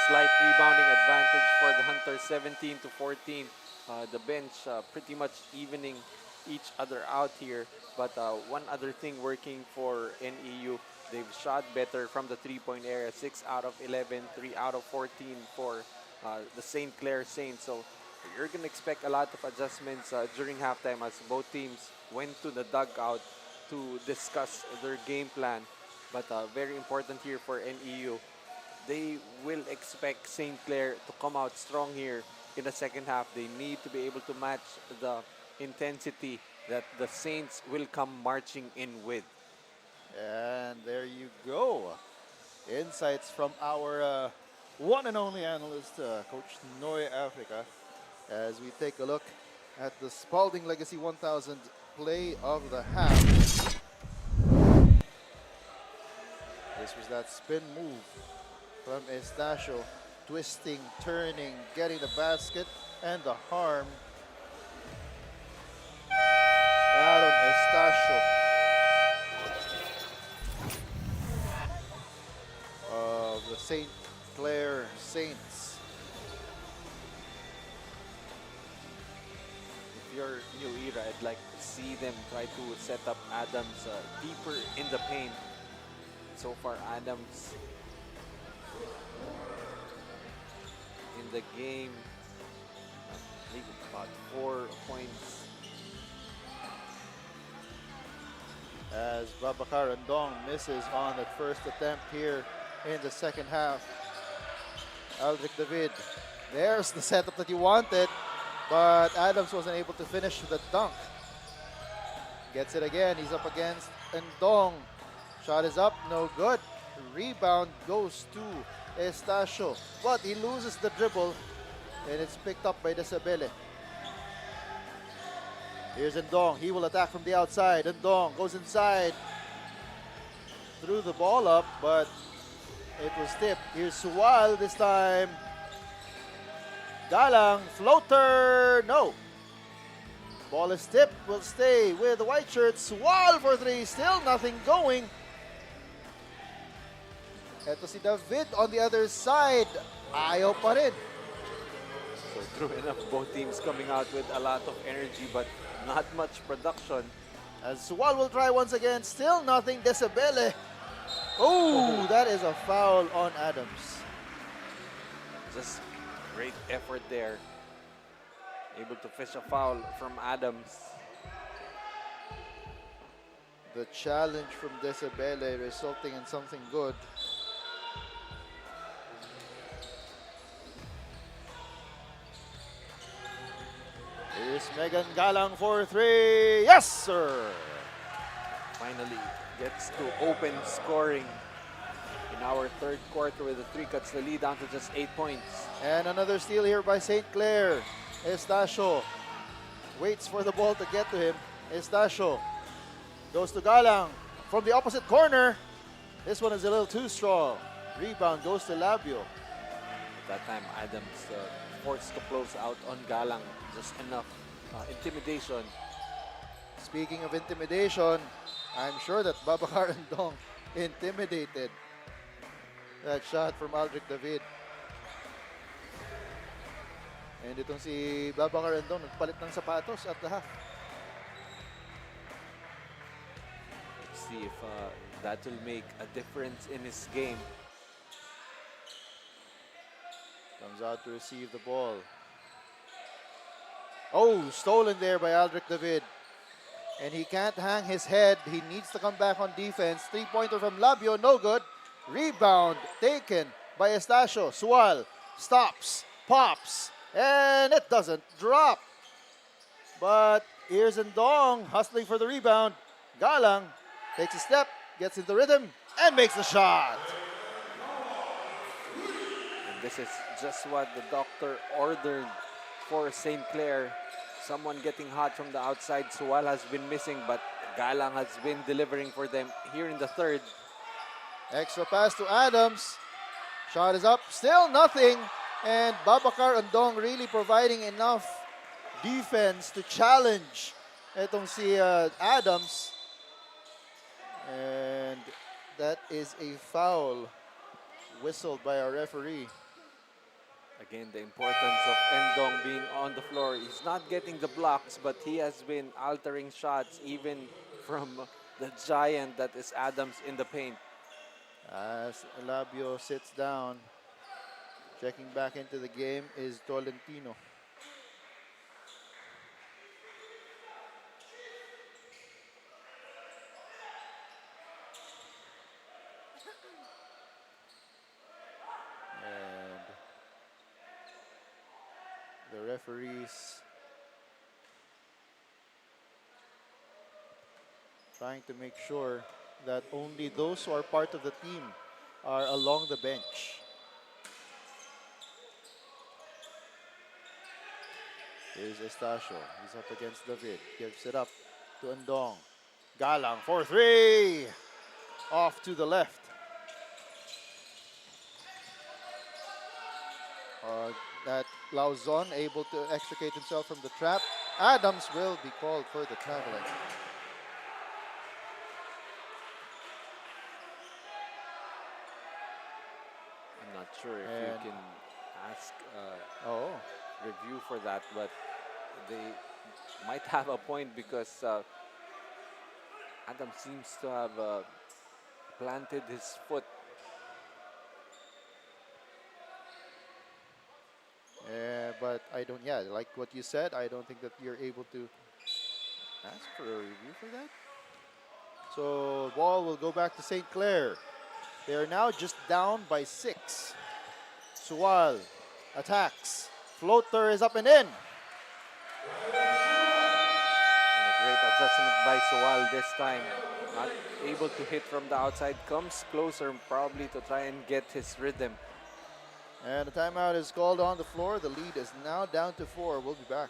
slight rebounding advantage for the Hunters, 17 to 14. The bench pretty much evening each other out here. But one other thing working for NEU, they've shot better from the three-point area. 6 out of 11, 3 out of 14 for the St. Clare Saints. So you're going to expect a lot of adjustments during halftime as both teams went to the dugout to discuss their game plan. But very important here for NEU. They will expect St. Clare to come out strong here in the second half. They need to be able to match the intensity that the Saints will come marching in with.
And there you go. Insights from our one and only analyst, Coach Noy Africa, as we take a look at the Spalding Legacy 1000 play of the half. This was that spin move from Estacio, twisting, turning, getting the basket and the harm. Aaron Estacio of the St. Clare Saints.
If you're New Era, I'd like to see them try to set up Adams deeper in the paint. So far, Adams in the game, I think about 4 points.
As Babacar Andong misses on that first attempt here in the second half. Aldric David, there's the setup that you wanted, but Adams wasn't able to finish the dunk. Gets it again, he's up against Andong. Shot is up, no good. Rebound goes to Estacio, but he loses the dribble and it's picked up by Desabele. Here's Ndong, he will attack from the outside. Ndong goes inside, threw the ball up, but it was tipped. Here's Suwal this time. Galang, floater, no. Ball is tipped, will stay with the white shirts. Suwal for three, still nothing going. Eto si David on the other side. Ayaw pa rin.
So true enough, both teams coming out with a lot of energy, but not much production.
As Suwal will try once again, still nothing. Desabele. Oh, that is a foul on Adams.
Just great effort there. Able to fish a foul from Adams.
The challenge from Desabele resulting in something good. Here's Megan Galang for three. Yes, sir.
Finally gets to open scoring in our third quarter with the three, cuts the lead down to just 8 points.
And another steal here by St. Clare. Estacio waits for the ball to get to him. Estacio goes to Galang from the opposite corner. This one is a little too strong. Rebound goes to Labio.
At that time, Adams forced to close out on Galang. Just enough intimidation.
Speaking of intimidation, I'm sure that Babacar and Dong intimidated that shot from Aldrich David. And itong si Babacar and Dong nagpalit ng sapatos at the half.
Let's see if that will make a difference in his game.
Comes out to receive the ball. Oh, stolen there by Aldrich David. And he can't hang his head. He needs to come back on defense. Three-pointer from Labio, no good. Rebound taken by Estacio. Sual stops, pops, and it doesn't drop. But here's Ndong hustling for the rebound. Galang takes a step, gets into rhythm, and makes the shot.
And this is just what the doctor ordered for St. Clare. Someone getting hot from the outside. Sual has been missing, but Galang has been delivering for them here in the third.
Extra pass to Adams. Shot is up, still nothing. And Babacar and Dong really providing enough defense to challenge itong si Adams. And that is a foul whistled by our referee.
Again, the importance of Ndong being on the floor. He's not getting the blocks, but he has been altering shots even from the giant that is Adams in the paint.
As Labio sits down, checking back into the game is Tolentino. And the referees trying to make sure that only those who are part of the team are along the bench. Here's Estacio. He's up against David. Gives it up to Ndong. Galang for three. Off to the left. That Lauzon able to extricate himself from the trap. Adams will be called for the traveling.
I'm not sure if you can ask review for that, but they might have a point because Adam seems to have planted his foot.
But I don't, like what you said, I don't think that you're able to ask for a review for that. So ball will go back to St. Clare. They are now just down by 6. Sual attacks. Floater is up and in.
And a great adjustment by Sual this time. Not able to hit from the outside. Comes closer probably to try and get his rhythm.
And the timeout is called on the floor. The lead is now down to 4. We'll be back.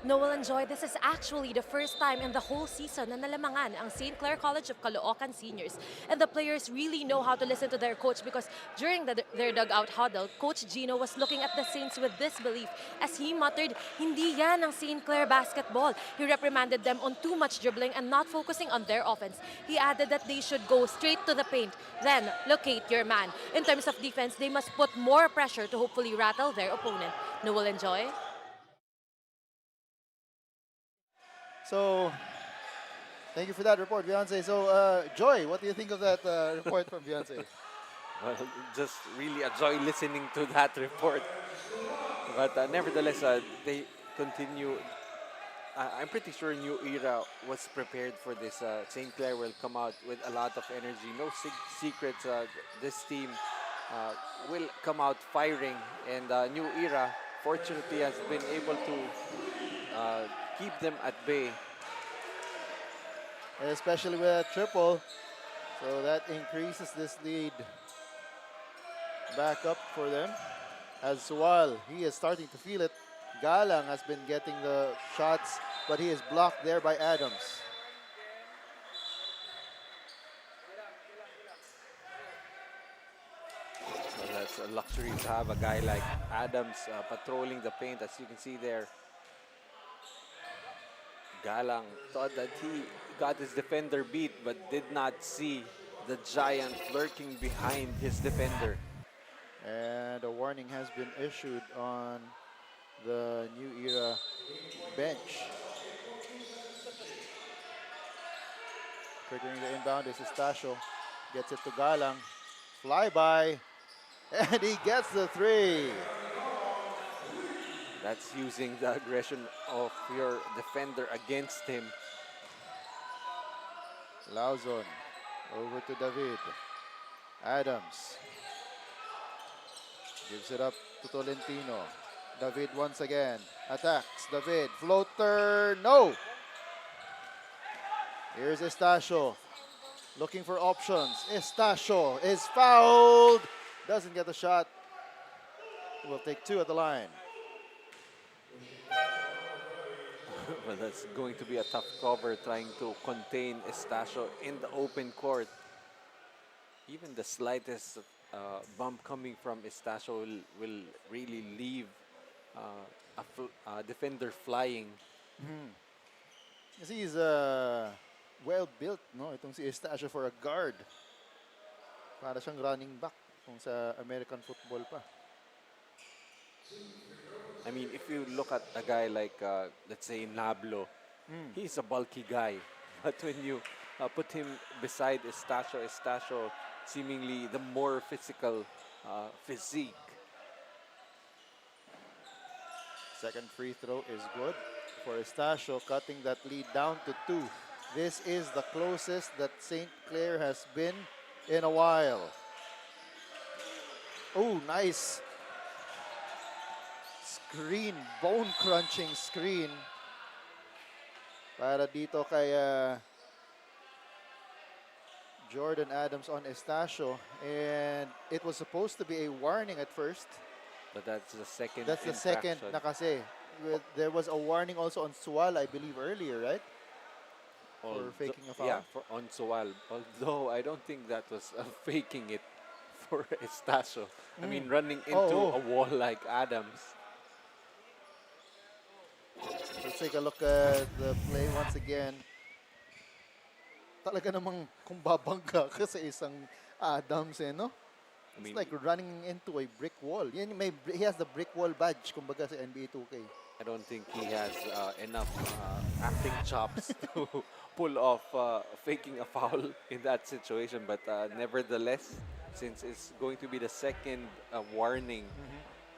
Noel and Joy, this is actually the first time in the whole season na nalamangan ang St. Clare College of Caloocan seniors. And the players really know how to listen to their coach because during their dugout huddle, Coach Gino was looking at the Saints with disbelief as he muttered, "Hindi yan ang St. Clare basketball." He reprimanded them on too much dribbling and not focusing on their offense. He added that they should go straight to the paint, then locate your man. In terms of defense, they must put more pressure to hopefully rattle their opponent. Noel and Joy?
So, Thank you for that report, Beyonce. So, Joy, what do you think of that report from Beyonce?
Well, just really a joy listening to that report. But nevertheless, they continue. I'm pretty sure New Era was prepared for this. St. Clair will come out with a lot of energy. No secrets. This team will come out firing. And New Era, fortunately, has been able to keep them at bay.
Especially with a triple. So that increases this lead back up for them. As Sual, he is starting to feel it. Galang has been getting the shots, but he is blocked there by Adams.
So that's a luxury to have a guy like Adams patrolling the paint, as you can see there. Galang thought that he got his defender beat, but did not see the giant lurking behind his defender.
And a warning has been issued on the New Era bench. Triggering the inbound is Estacio. Gets it to Galang. Flyby. And he gets the three.
That's using the aggression of your defender against him.
Lauzon. Over to David. Adams. Gives it up to Tolentino. David once again. Attacks. David. Floater. No. Here's Estacio. Looking for options. Estacio is fouled. Doesn't get the shot. Will take two at the line.
Well, that's going to be a tough cover trying to contain Estacio in the open court. Even the slightest bump coming from Estacio will really leave a defender flying.
Kasi he's well built, no? Itong si Estacio for a guard. Para siyang running back kung sa American football pa.
I mean, if you look at a guy like, let's say, Nablo, he's a bulky guy. But when you put him beside Estacio seemingly the more physical physique.
Second free throw is good for Estacio, cutting that lead down to 2. This is the closest that St. Clair has been in a while. Oh, nice screen, bone-crunching screen para dito kay Jordan Adams on Estacio, and it was supposed to be a warning at first.
But that's the second
That's the second
infraction.
na kasi. There was a warning also on Sual, I believe, earlier, right? For faking a foul?
Yeah, on Sual. Although I don't think that was faking it for Estacio. I mean, running into a wall like Adams.
Let's take a look at the play once again. Talaga namang kung babangga ka sa isang Adams, no? It's like running into a brick wall. He has the brick wall badge, kumbaga sa NBA 2K.
I don't think he has enough acting chops to pull off faking a foul in that situation. But nevertheless, since it's going to be the second warning,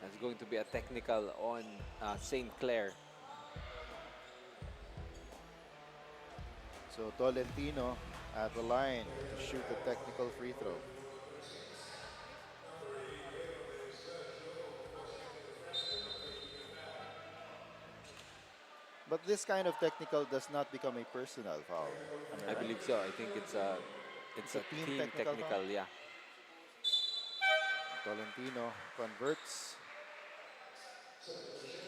it's going to be a technical on St. Clair.
So Tolentino at the line to shoot the technical free throw. But this kind of technical does not become a personal foul.
I believe so. I think it's a team technical
foul?
yeah.
Tolentino converts.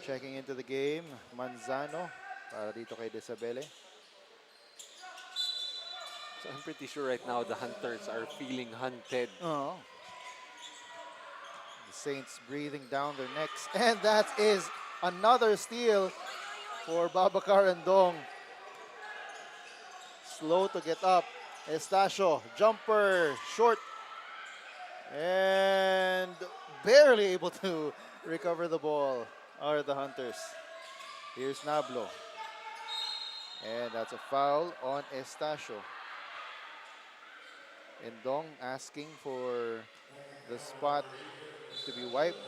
Checking into the game, Manzano para dito kay Desabele.
So I'm pretty sure right now the Hunters are feeling hunted.
The Saints breathing down their necks. And that is another steal for Babacar and Dong. Slow to get up. Estacio, jumper, short. And barely able to recover the ball are the Hunters. Here's Nablo. And that's a foul on Estacio. Indong asking for the spot to be wiped.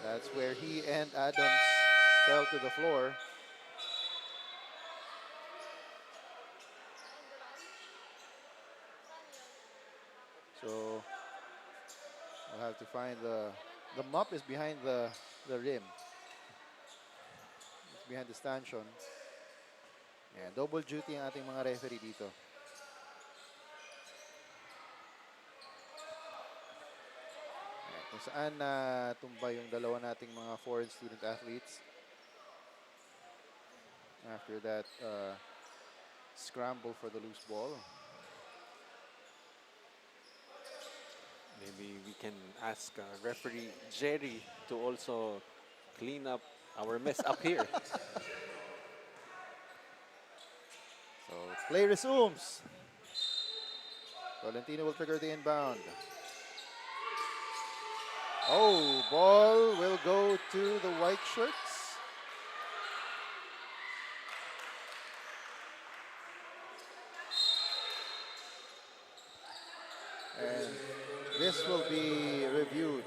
That's where he and Adams fell to the floor. So we'll have to find the mop is behind the rim. It's behind the stanchion. And double duty ang ating mga referee dito. Ayan, kung saan tumba yung dalawa nating mga foreign student athletes. After that scramble for the loose ball.
Maybe we can ask referee Jerry to also clean up our mess up here.
So play resumes. Valentino will trigger the inbound. Oh, ball will go to the white shirts. And this will be reviewed.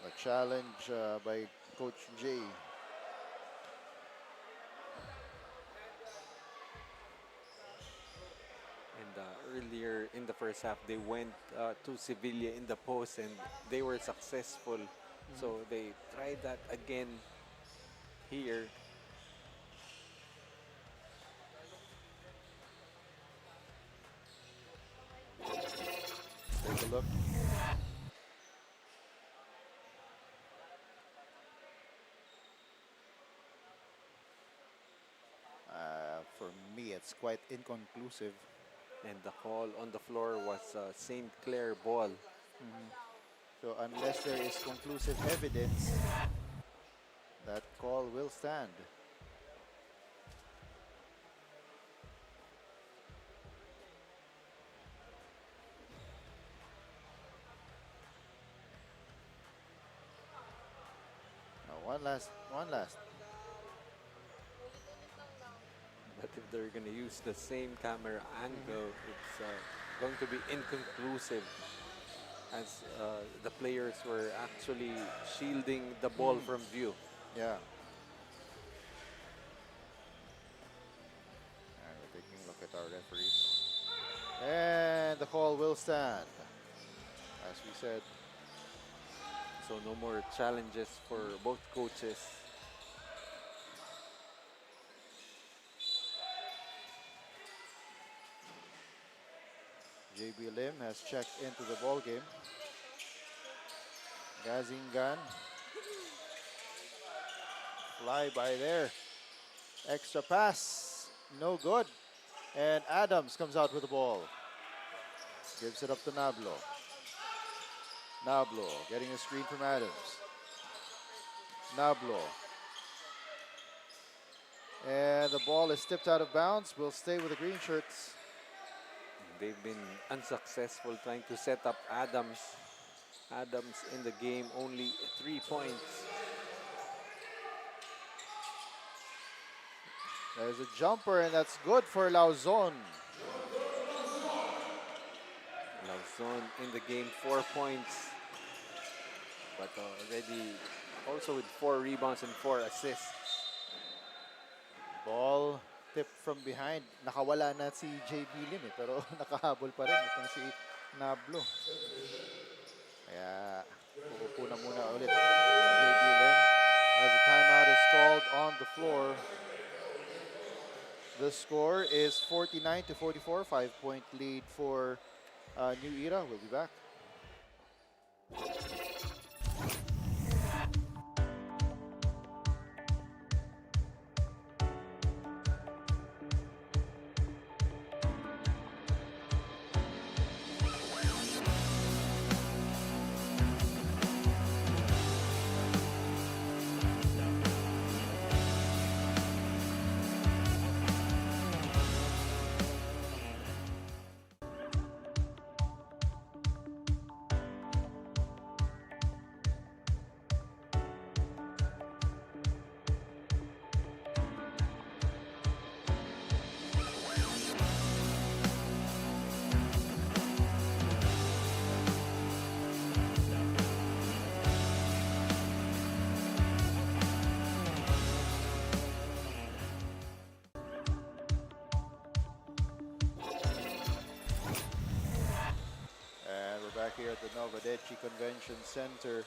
A challenge by Coach J.
And earlier in the first half, they went to Sevilla in the post and they were successful. So they tried that again here.
Take a look. For me, it's quite inconclusive.
And the call on the floor was St. Clare ball.
So unless there is conclusive evidence, that call will stand. Now, one last.
But if they're going to use the same camera angle, it's going to be inconclusive, as the players were actually shielding the ball from view.
Yeah. And we're taking a look at our referees. And the call will stand. As we said,
So no more challenges for both coaches.
JB Lim has checked into the ball game. Gazingan. Fly by there. Extra pass. No good. And Adams comes out with the ball. Gives it up to Nablo. Nablo getting a screen from Adams. Nablo. And the ball is tipped out of bounds. Will stay with the green shirts.
They've been unsuccessful trying to set up Adams. Adams in the game, only 3 points.
There's a jumper, and that's good for Lauzon.
Lauzon in the game, 4 points. But already also with 4 rebounds and 4 assists.
Ball tipped from behind. Nakawala na si JB Lim pero nakahabol pa rin itong si Nablo. Kaya uupo na muna ulit si JB Lim as a timeout is called on the floor. The score is 49-44, 5-point lead for New Era. We'll be back. Novadeci Convention Center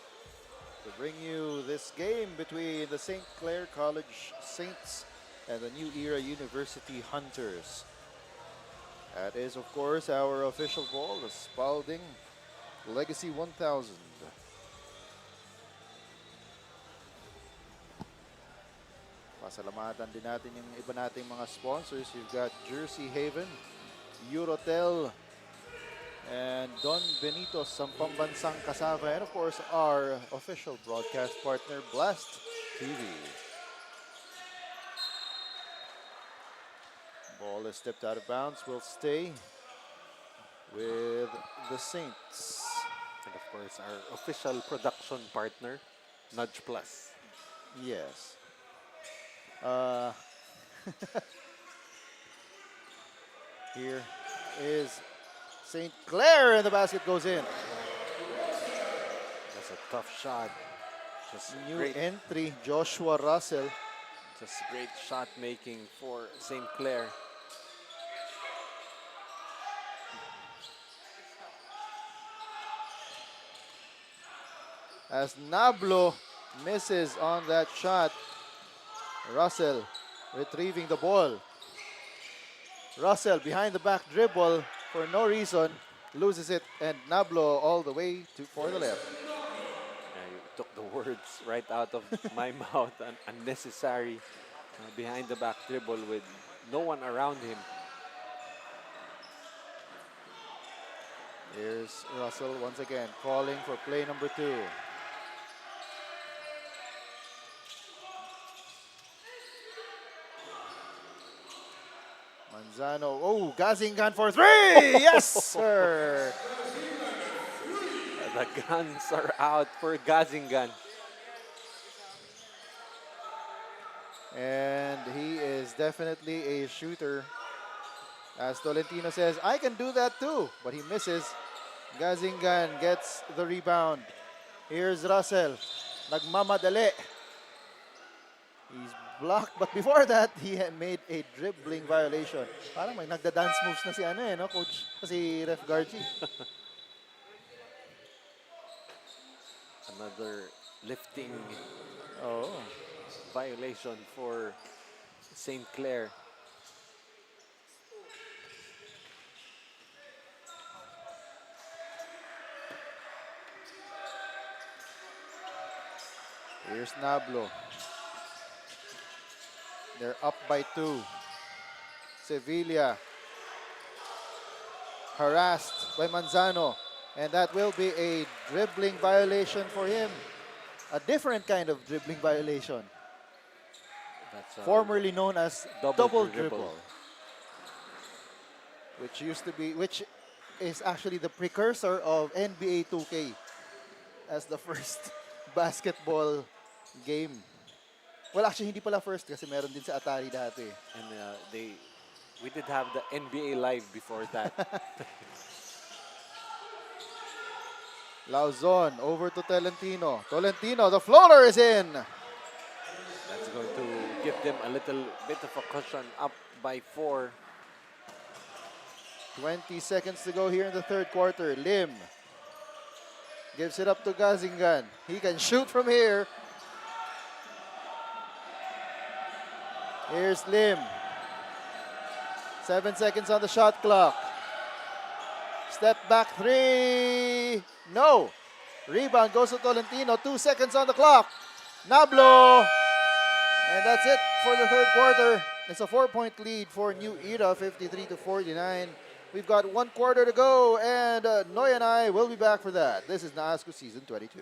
to bring you this game between the St. Clare College Saints and the New Era University Hunters. That is, of course, our official ball, the Spalding Legacy 1000. Pasalamatan din natin yung iba nating mga sponsors. You've got Jersey Haven, Eurotel, and Don Benito's Pambansang Kasava, and of course our official broadcast partner, Blast TV. Ball is stepped out of bounds, will stay with the Saints.
And of course, our official production partner, Nudge Plus.
Yes. Here is St. Clare, and the basket goes in.
That's a tough shot. Just
New
great,
entry, Joshua Russell.
just great shot making for St. Clare.
As Nablo misses on that shot, Russell retrieving the ball. Russell behind the back dribble for no reason, loses it, and Nablo all the way for the left.
You took the words right out of my mouth. An unnecessary behind the back dribble with no one around him.
Here's Russell once again calling for play number 2. Manzano, oh, Gazingan for 3! Yes, sir!
The guns are out for Gazingan.
And he is definitely a shooter. As Tolentino says, I can do that too. But he misses. Gazingan gets the rebound. Here's Russell. Nagmamadali. He's blocked. But before that, he had made a dribbling violation. Parang may nagda-dance moves na si ano eh, no, coach? Si Ref Garchi.
Another lifting
Oh.
violation for St. Clare.
Here's Nablo. They're up by 2. Sevilla harassed by Manzano. And that will be a dribbling violation for him. A different kind of dribbling violation.
That's
Formerly known as double
dribble.
dribble. Which is actually the precursor of NBA 2K as the first basketball game. Well, actually, hindi pala first kasi meron din sa Atari dati.
And we did have the NBA Live before that.
Lauzon over to Tolentino. Tolentino, the floater is in.
That's going to give them a little bit of a cushion, up by 4.
20 seconds to go here in the third quarter. Lim gives it up to Gazingan. He can shoot from here. Here's Lim. 7 seconds on the shot clock. Step back 3. No. Rebound goes to Tolentino. 2 seconds on the clock. Nablo. And that's it for the third quarter. It's a 4-point lead for New Era, 53-49. We've got 1 quarter to go, and Noy and I will be back for that. This is NAASCU Season 22.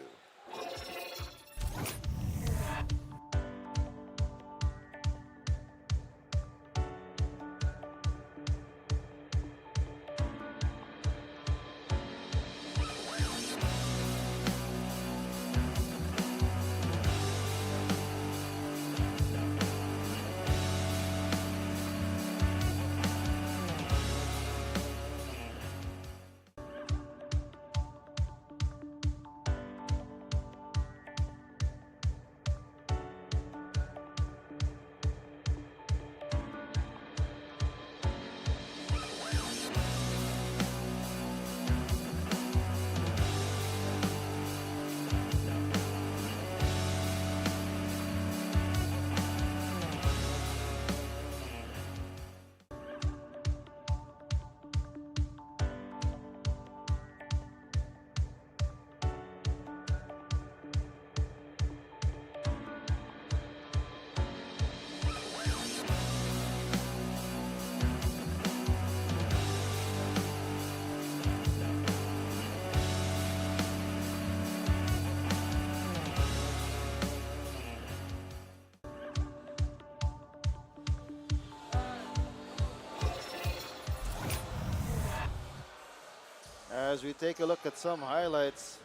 As we take a look at some highlights,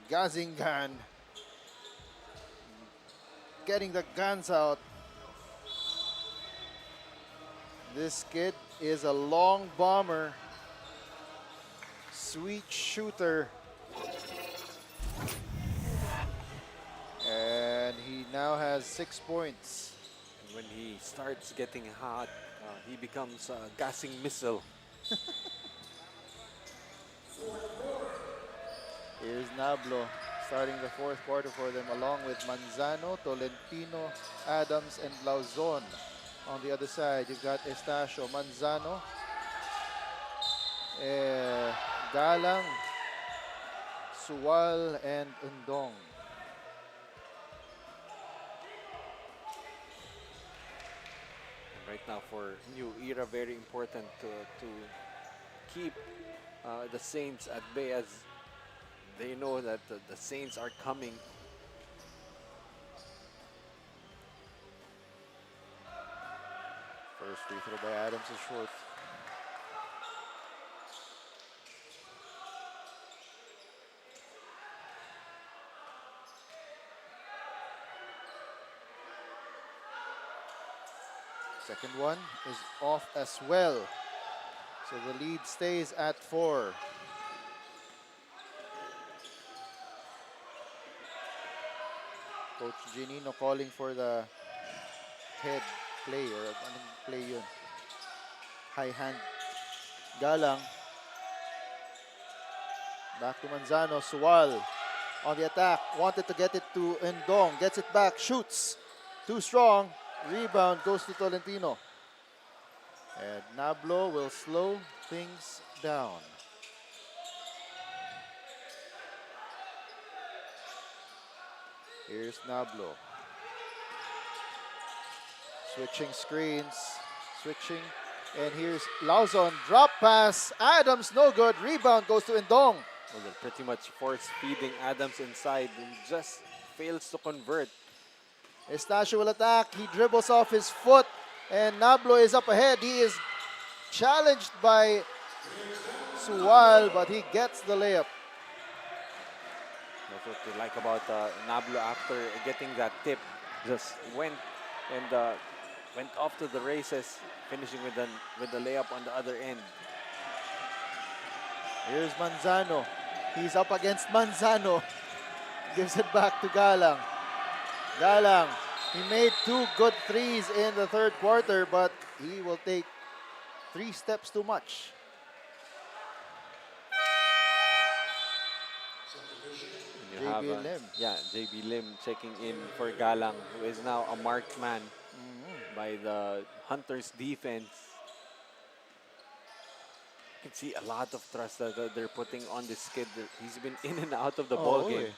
Gazingan getting the guns out. This kid is a long bomber, sweet shooter. And he now has 6 points.
When he starts getting hot, he becomes a gassing missile.
Here's Nablo starting the fourth quarter for them, along with Manzano, Tolentino, Adams, and Lauzon. On the other side, you've got Estacio, Manzano, Galang, Suwal, and Undong.
Right now for New Era, very important to keep the Saints at bay, as they know that the Saints are coming.
First free throw by Adams is short. Second one is off as well. So the lead stays at 4. Coach Ginino calling for the head play, or anong play yun? High hand. Galang. Back to Manzano. Suwal on the attack. Wanted to get it to Ndong. Gets it back. Shoots. Too strong. Rebound goes to Tolentino. And Nablo will slow things down. Here's Nablo. Switching screens. Switching. And here's Lauzon. Drop pass. Adams, no good. Rebound goes to Ndong.
Well, they're pretty much force-feeding Adams inside, and just fails to convert.
Estacio will attack. He dribbles off his foot. And Nablo is up ahead. He is challenged by Suwal, but he gets the layup.
That's what they like about Nablo after getting that tip. Just went off to the races, finishing with the layup on the other end.
Here's Manzano. He's up against Manzano. Gives it back to Galang. Galang, he made 2 good threes in the third quarter, but he will take 3 steps too much.
You have,
JB Lim.
Yeah, JB Lim checking in for Galang, who is now a marked man by the Hunters defense. You can see a lot of trust that they're putting on this kid. He's been in and out of the ball game.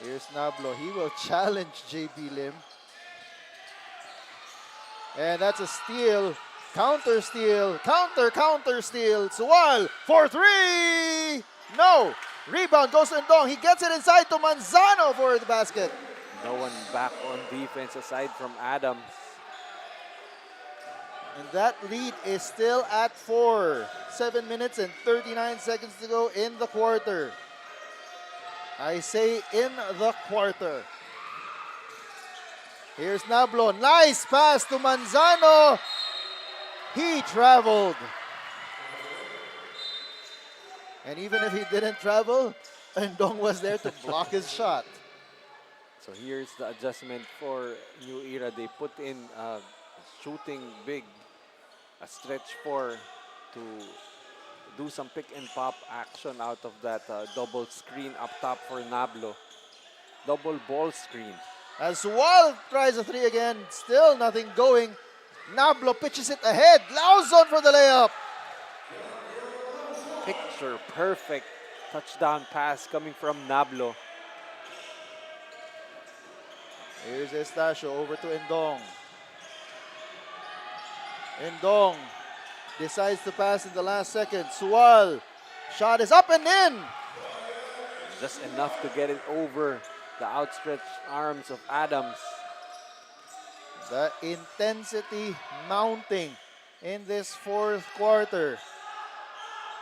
Here's Nablo. He will challenge JB Lim. And that's a steal. Counter steal. Counter steal. Suwal for 3. No. Rebound goes to Ndong. He gets it inside to Manzano for the basket.
No one back on defense aside from Adams.
And that lead is still at 4. 7 minutes and 39 seconds to go in the quarter. I say in the quarter. Here's Nablo. Nice pass to Manzano. He traveled. And even if he didn't travel, Ndong was there to block his shot.
So here's the adjustment for New Era. They put in shooting big, a stretch 4 to do some pick and pop action out of that double screen up top for Nablo. Double ball screen.
As Suwal tries a 3 again, still nothing going. Nablo pitches it ahead. Lauzon for the layup.
Picture perfect touchdown pass coming from Nablo.
Here's Estacio over to Ndong. Ndong decides to pass in the last second. Suwal. Shot is up and in.
Just enough to get it over the outstretched arms of Adams.
The intensity mounting in this fourth quarter.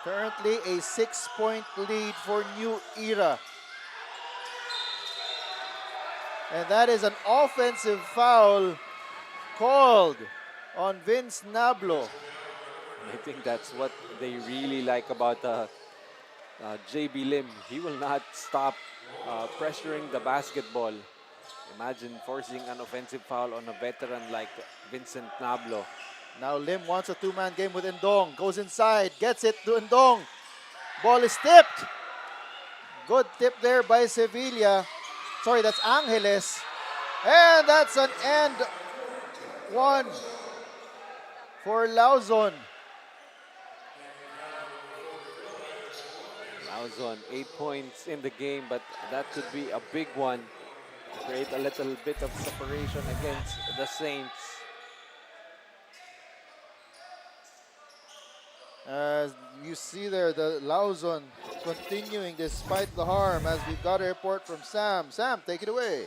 Currently a 6-point lead for New Era. And that is an offensive foul called on Vince Nablo.
I think that's what they really like about JB Lim. He will not stop pressuring the basketball. Imagine forcing an offensive foul on a veteran like Vincent Nablo.
Now Lim wants a two-man game with Ndong. Goes inside, gets it to Ndong. Ball is tipped. Good tip there by Sevilla. Sorry, that's Angeles. And that's an end one for Lauzon.
Lauzon, 8 points in the game, but that could be a big one. Create a little bit of separation against the Saints.
As you see there, the Lauzon continuing despite the harm, as we've got a report from Sam. Sam, take it away.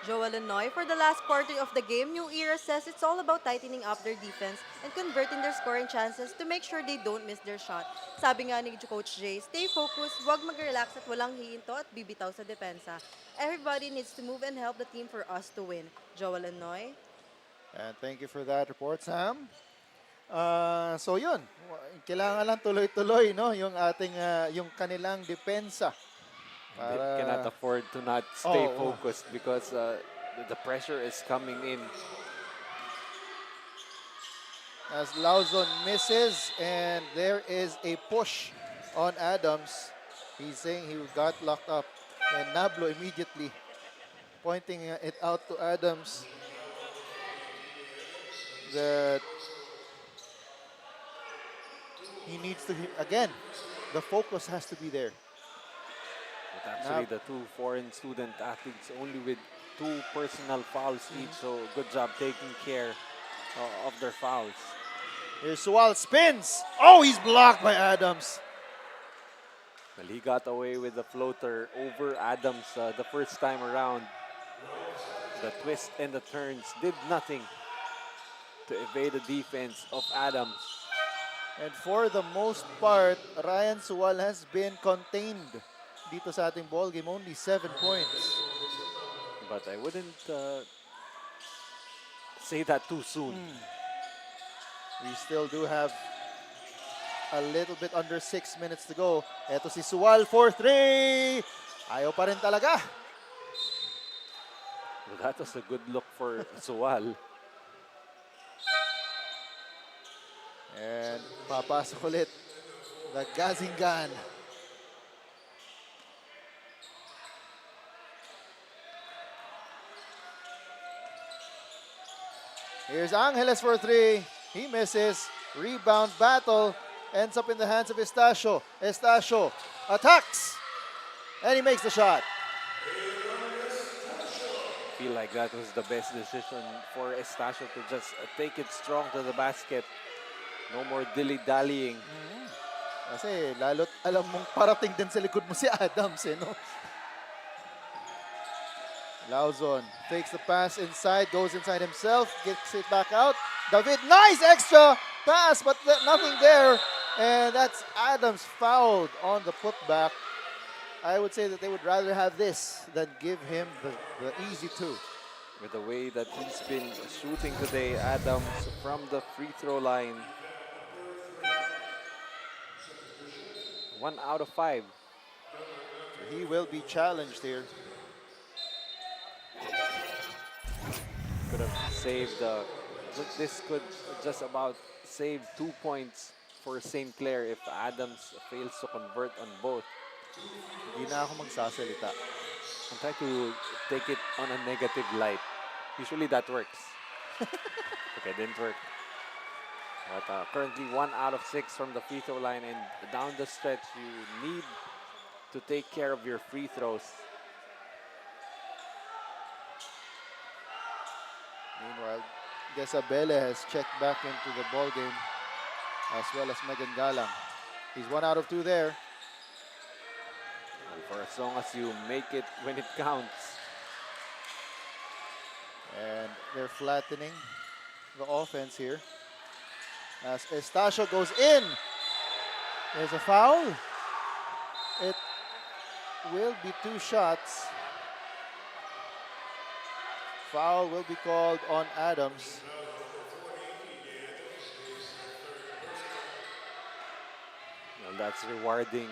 Joel and Noy, for the last quarter of the game, New Era says it's all about tightening up their defense and converting their scoring chances to make sure they don't miss their shot. Sabi nga ni Coach Jay, stay focused, wag mag-relax at walang hihinto at bibitaw sa depensa. Everybody needs to move and help the team for us to win. Joel and Noy.
And thank you for that report, Sam. So yun, kailangan lang tuloy-tuloy, no, yung ating yung kanilang depensa.
They cannot afford to not stay focused because the pressure is coming in.
As Lauzon misses, and there is a push on Adams. He's saying he got locked up, and Nablo immediately pointing it out to Adams that he needs to, again, the focus has to be there.
But actually, the two foreign student athletes only with 2 personal fouls each, so good job taking care of their fouls.
Here's Sual, spins. Oh, he's blocked by Adams.
Well, he got away with the floater over Adams the first time around. The twist and the turns did nothing to evade the defense of Adams.
And for the most part, Ryan Sual has been contained dito sa ating ball game, only 7 points.
But I wouldn't say that too soon.
We still do have a little bit under 6 minutes to go. Eto si Sual for 3. Ayaw pa rin talaga.
Well, that was a good look for Sual.
And papasok ulit the Gazingan. Here's Angeles for 3. He misses. Rebound battle. Ends up in the hands of Estacio. Estacio attacks. And he makes the shot.
I feel like that was the best decision for Estacio to just take it strong to the basket. No more dilly-dallying.
Kasi lalo't alam mong parating din sa likod mo si Adams, eh, no? Lauzon takes the pass inside, goes inside himself, gets it back out. David, nice extra pass, but nothing there. And that's Adams fouled on the putback. I would say that they would rather have this than give him the easy 2.
With the way that he's been shooting today, Adams from the free throw line. 1 out of 5.
So he will be challenged here.
Could have saved this could just about save 2 points for St. Clare if Adams fails to convert on both.
Hindi na ako magsasalita.
I'm trying to take it on a negative light. Usually that works. Okay, didn't work. But currently 1 out of 6 from the free throw line, and down the stretch you need to take care of your free throws.
Meanwhile, Gesabele has checked back into the ball game, as well as Megan Galang. He's 1 out of 2 there.
And for as long as you make it when it counts.
And they're flattening. the offense here. As Estacio goes in. There's a foul. It will be 2 shots. Foul will be called on Adams.
Well, that's rewarding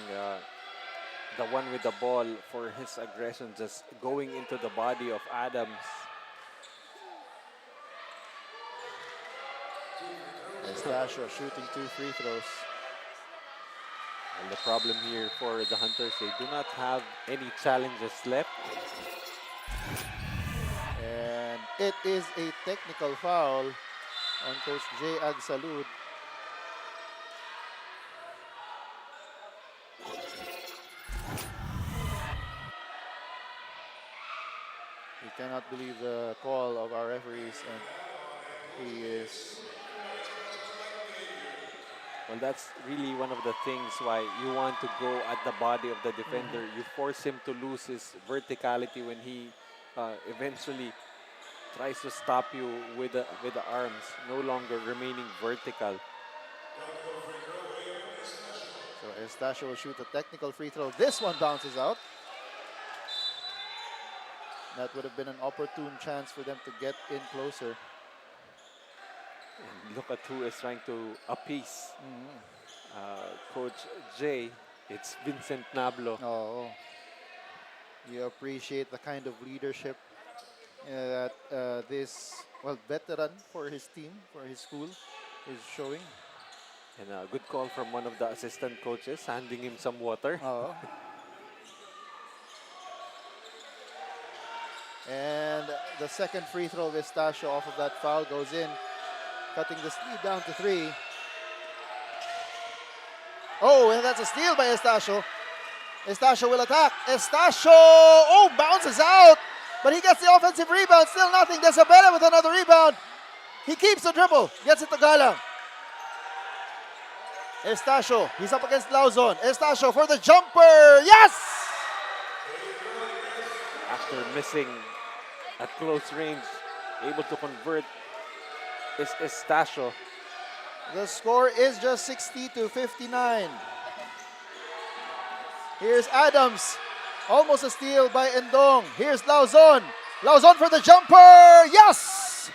the one with the ball for his aggression, just going into the body of Adams.
Estacio shooting 2 free throws.
And the problem here for the Hunters, they do not have any challenges left.
And it is a technical foul on Coach 𝐍𝐀𝐀𝐒𝐒. He cannot believe the call of our referees, and he is...
Well, that's really one of the things why you want to go at the body of the defender. You force him to lose his verticality when he eventually tries to stop you with the arms, no longer remaining vertical.
So Estacio will shoot a technical free throw. This one bounces out. That would have been an opportune chance for them to get in closer.
And look at who is trying to appease Coach J. It's Vincent Nablo.
Oh, you appreciate the kind of leadership that this, well, veteran for his team, for his school, is showing.
And a good call from one of the assistant coaches, handing him some water.
Oh. And the second free throw of Estacio off of that foul goes in, cutting the lead down to 3. Oh, and that's a steal by Estacio. Estacio will attack. Estacio, oh, bounces out. But he gets the offensive rebound. Still nothing. 𝐍𝐀𝐀𝐒𝐒 with another rebound. He keeps the dribble. Gets it to Galang. Estacio, he's up against Lauzon. Estacio for the jumper. Yes!
After missing at close range, able to convert is Estacio.
The score is just 60-59. Here's Adams. Almost a steal by Endong. Here's Lauzon. Lauzon for the jumper. Yes!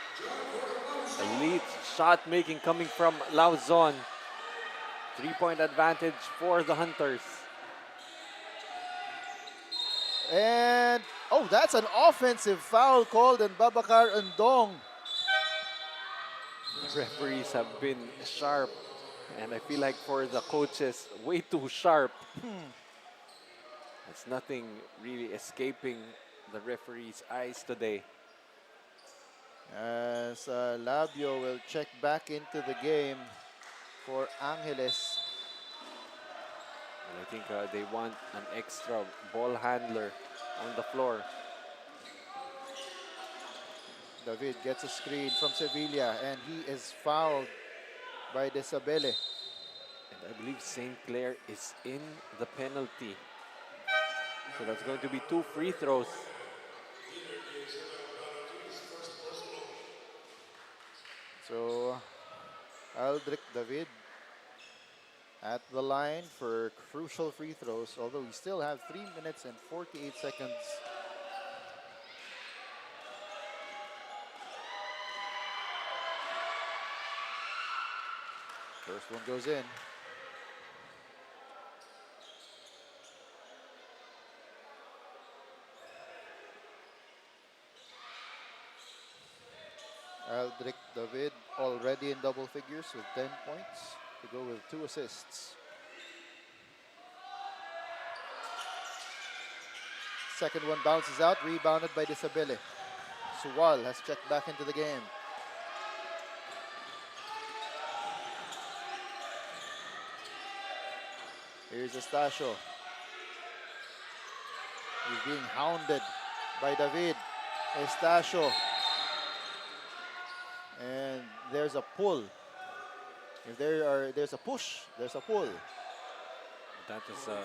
Elite shot making coming from Lauzon. 3-point advantage for the Hunters.
And, oh, that's an offensive foul called on Babacar Endong.
Referees have been sharp, and I feel like for the coaches, way too sharp. It's nothing really escaping the referee's eyes today.
As Labio will check back into the game for Angeles.
And I think they want an extra ball handler on the floor.
David gets a screen from Sevilla, and he is fouled by Desabelle.
And I believe St.Clare is in the penalty. So that's going to be 2 free throws.
So Aldrich David at the line for crucial free throws, although we still have 3 minutes and 48 seconds. First one goes in. Aldrich David already in double figures with 10 points to go with 2 assists. Second one bounces out, rebounded by Desabelle. Suwal has checked back into the game. Here's Estacio. He's being hounded by David. Estacio. And there's a pull. If there's a push, there's a pull.
That is a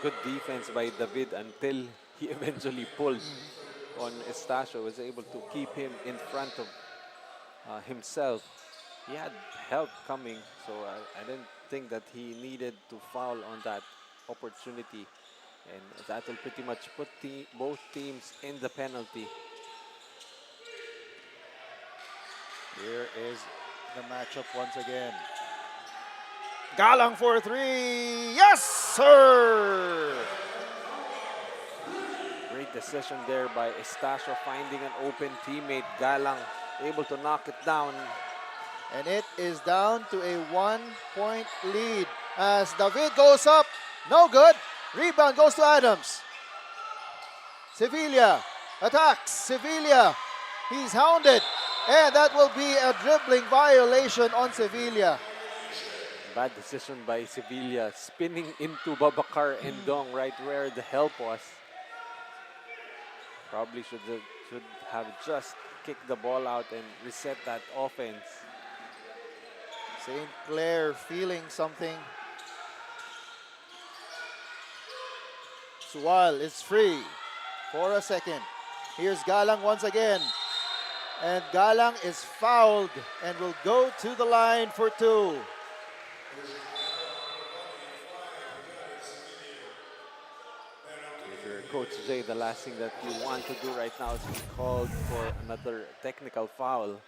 good defense by David until he eventually pulled on Estacio, was able to keep him in front of himself. He had help coming, so I didn't think that he needed to foul on that opportunity. And that will pretty much put both teams in the penalty.
Here is the matchup once again. Galang for three. Yes, sir!
Great decision there by Estacio, finding an open teammate. Galang able to knock it down.
And it is down to a 1-point lead as David goes up. No good. Rebound goes to Adams. Sevilla attacks. Sevilla. He's hounded. And that will be a dribbling violation on Sevilla.
Bad decision by Sevilla, spinning into Babacar and Dong right where the help was. Probably should have just kicked the ball out and reset that offense.
St. Clare feeling something. Sual is free for a second. Here's Galang once again. And Galang is fouled and will go to the line for two.
If you're Coach Jay, the last thing that you want to do right now is be called for another technical foul.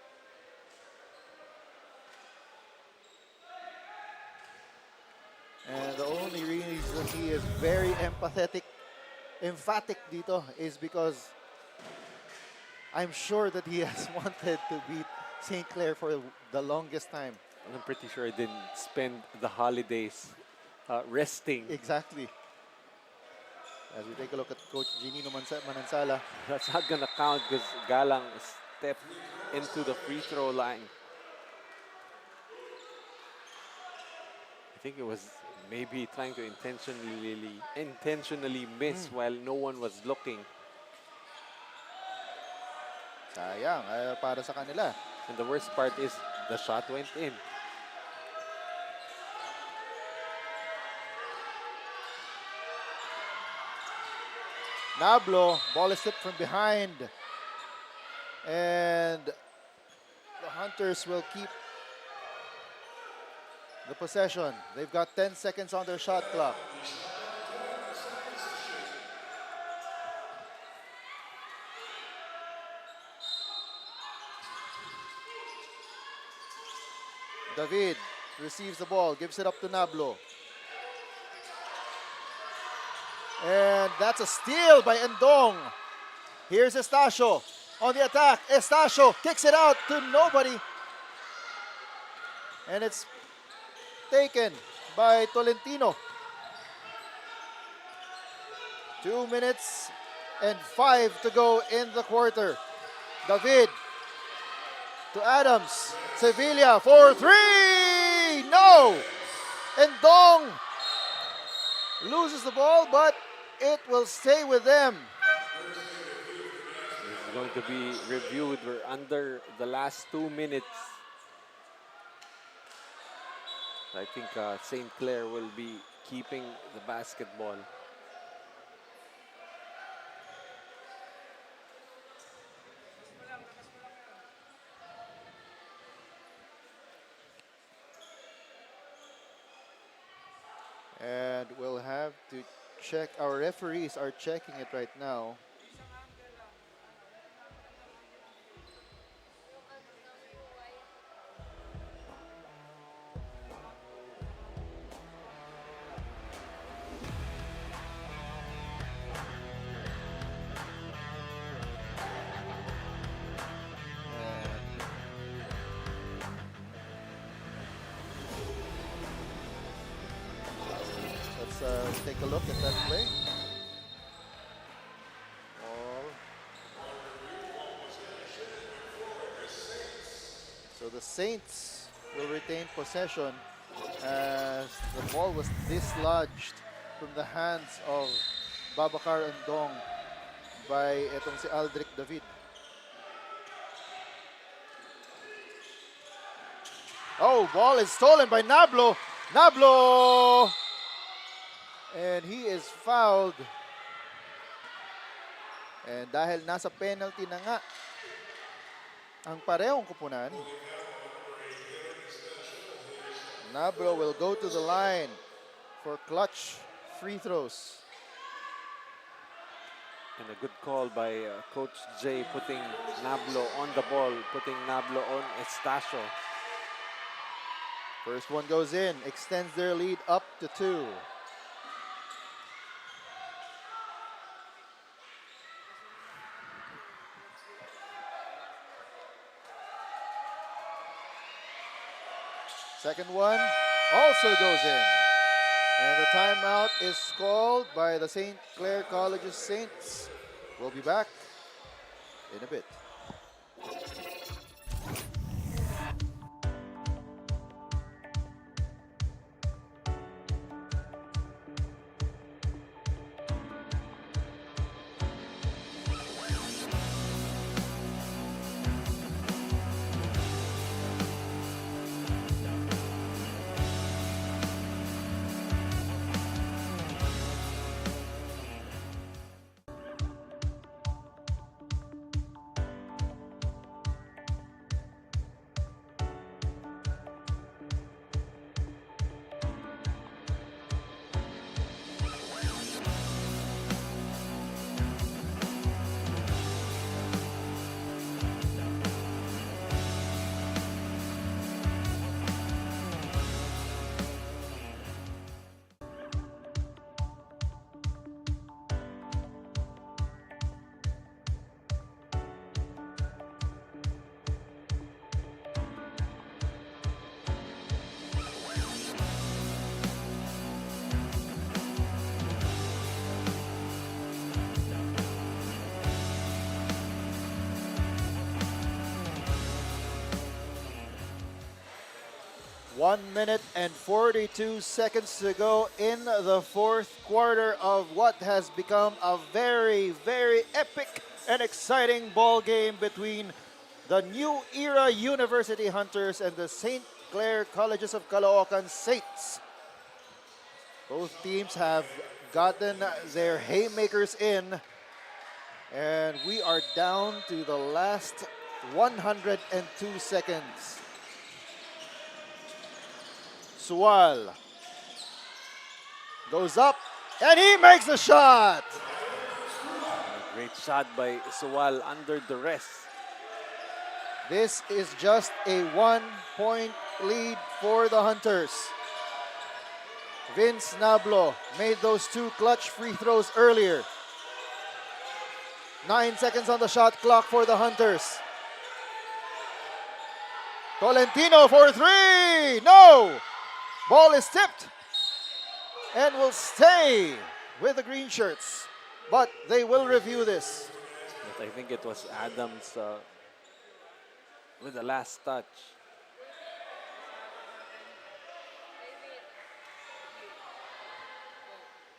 And the only reason he is very emphatic dito is because I'm sure that he has wanted to beat St. Clare for the longest time.
And I'm pretty sure he didn't spend the holidays resting.
Exactly. As we take a look at Coach Ginino Manansala.
That's not gonna count because Galang stepped into the free throw line. I think it was maybe trying to intentionally miss while no one was looking.
Sayang, para sa kanila.
And the worst part is the shot went in.
Nablo, ball is tipped from behind. And the Hunters will keep the possession. They've got 10 seconds on their shot clock. David receives the ball, gives it up to Nablo. And that's a steal by Endong. Here's Estacio on the attack. Estacio kicks it out to nobody. And it's taken by Tolentino. 2 minutes and 5 to go in the quarter. David to Adams. Sevilla for three. No! Endong loses the ball, but it will stay with them.
This is going to be reviewed. We're under the last 2 minutes. I think St. Clare will be keeping the basketball.
And we'll have to check. Our referees are checking it right now. Let's take a look at that play. So the Saints will retain possession as the ball was dislodged from the hands of Babacar and Dong by etong si Aldric David. Oh, ball is stolen by Nablo. Nablo! And he is fouled. And dahil nasa penalty na nga ang parehong kupunan. Nablo will go to the line for clutch free throws.
And a good call by Coach J, putting Nablo on the ball, putting Nablo on Estacio.
First one goes in, extends their lead up to 2. Second one also goes in. And the timeout is called by the St. Clare College's Saints. We'll be back in a bit. One minute and 42 seconds to go in the fourth quarter of what has become a very, very epic and exciting ball game between the New Era University Hunters and the St. Clare Colleges of Caloocan Saints. Both teams have gotten their haymakers in, and we are down to the last 102 seconds. Sual goes up, and he makes a shot.
A great shot by Sual under duress.
This is just a 1-point lead for the Hunters. Vince Nablo made those 2 clutch free throws earlier. 9 seconds on the shot clock for the Hunters. Tolentino for 3. No! Ball is tipped and will stay with the green shirts. But they will review this.
But I think it was Adams with the last touch.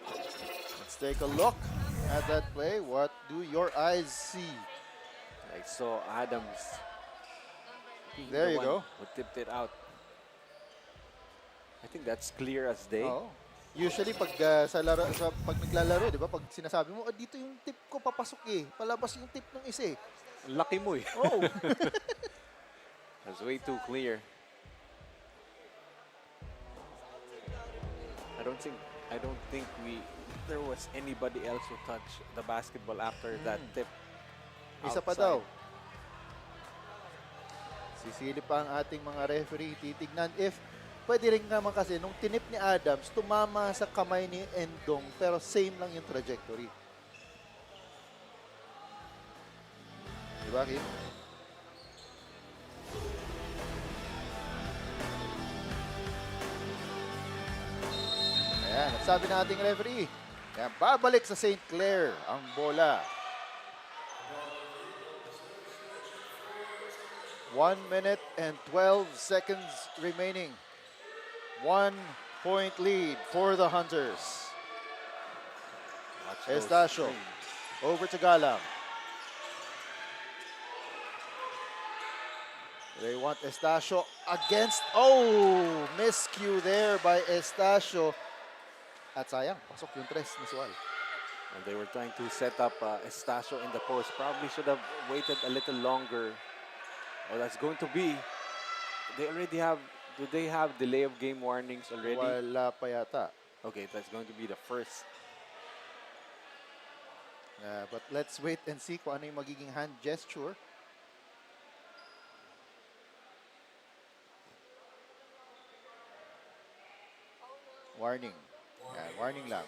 Let's take a look at that play. What do your eyes see?
I saw Adams.
There
The
you
one
go.
Who tipped it out. I think that's clear as day.
Oo. Usually pag pag naglalaro, 'di ba? Pag sinasabi mo, dito yung tip ko papasok eh. Palabas yung tip ng isa eh.
Lucky mo eh.
Oh.
That's way too clear. I don't think there was anybody else who touched the basketball after that tip.
Isa pa
outside.
daw. Sisilip pa ang ating mga referee. Titignan if pwede rin naman kasi nung tinip ni Adams, tumama sa kamay ni Endong pero same lang yung trajectory. Diba, Kim? Ayan, sabi ng ating referee. Kaya babalik sa St. Clare ang bola. 1 minute and 12 seconds remaining. 1-point lead for the Hunters.
Watch those
Estacio
screens.
over to Galang. They want Estacio against, miscue there by Estacio. At sayang, pasok yung tres ni Sual.
And they were trying to set up Estacio in the post. Probably should have waited a little longer Oh, that's going to be. They already have. Do they have delay of game warnings already?
Wala pa yata.
Okay, that's going to be the first.
But let's wait and see kung ano yung magiging hand gesture. Warning. Yan, warning lang.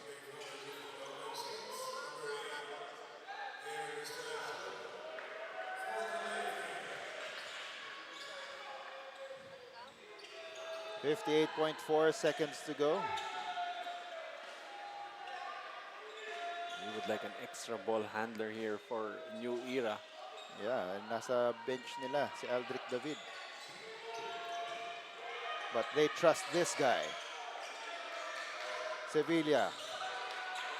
.4 seconds to go.
We would like an extra ball handler here for New Era.
Yeah, nasa bench nila si Aldrich David. But they trust this guy. Sevilla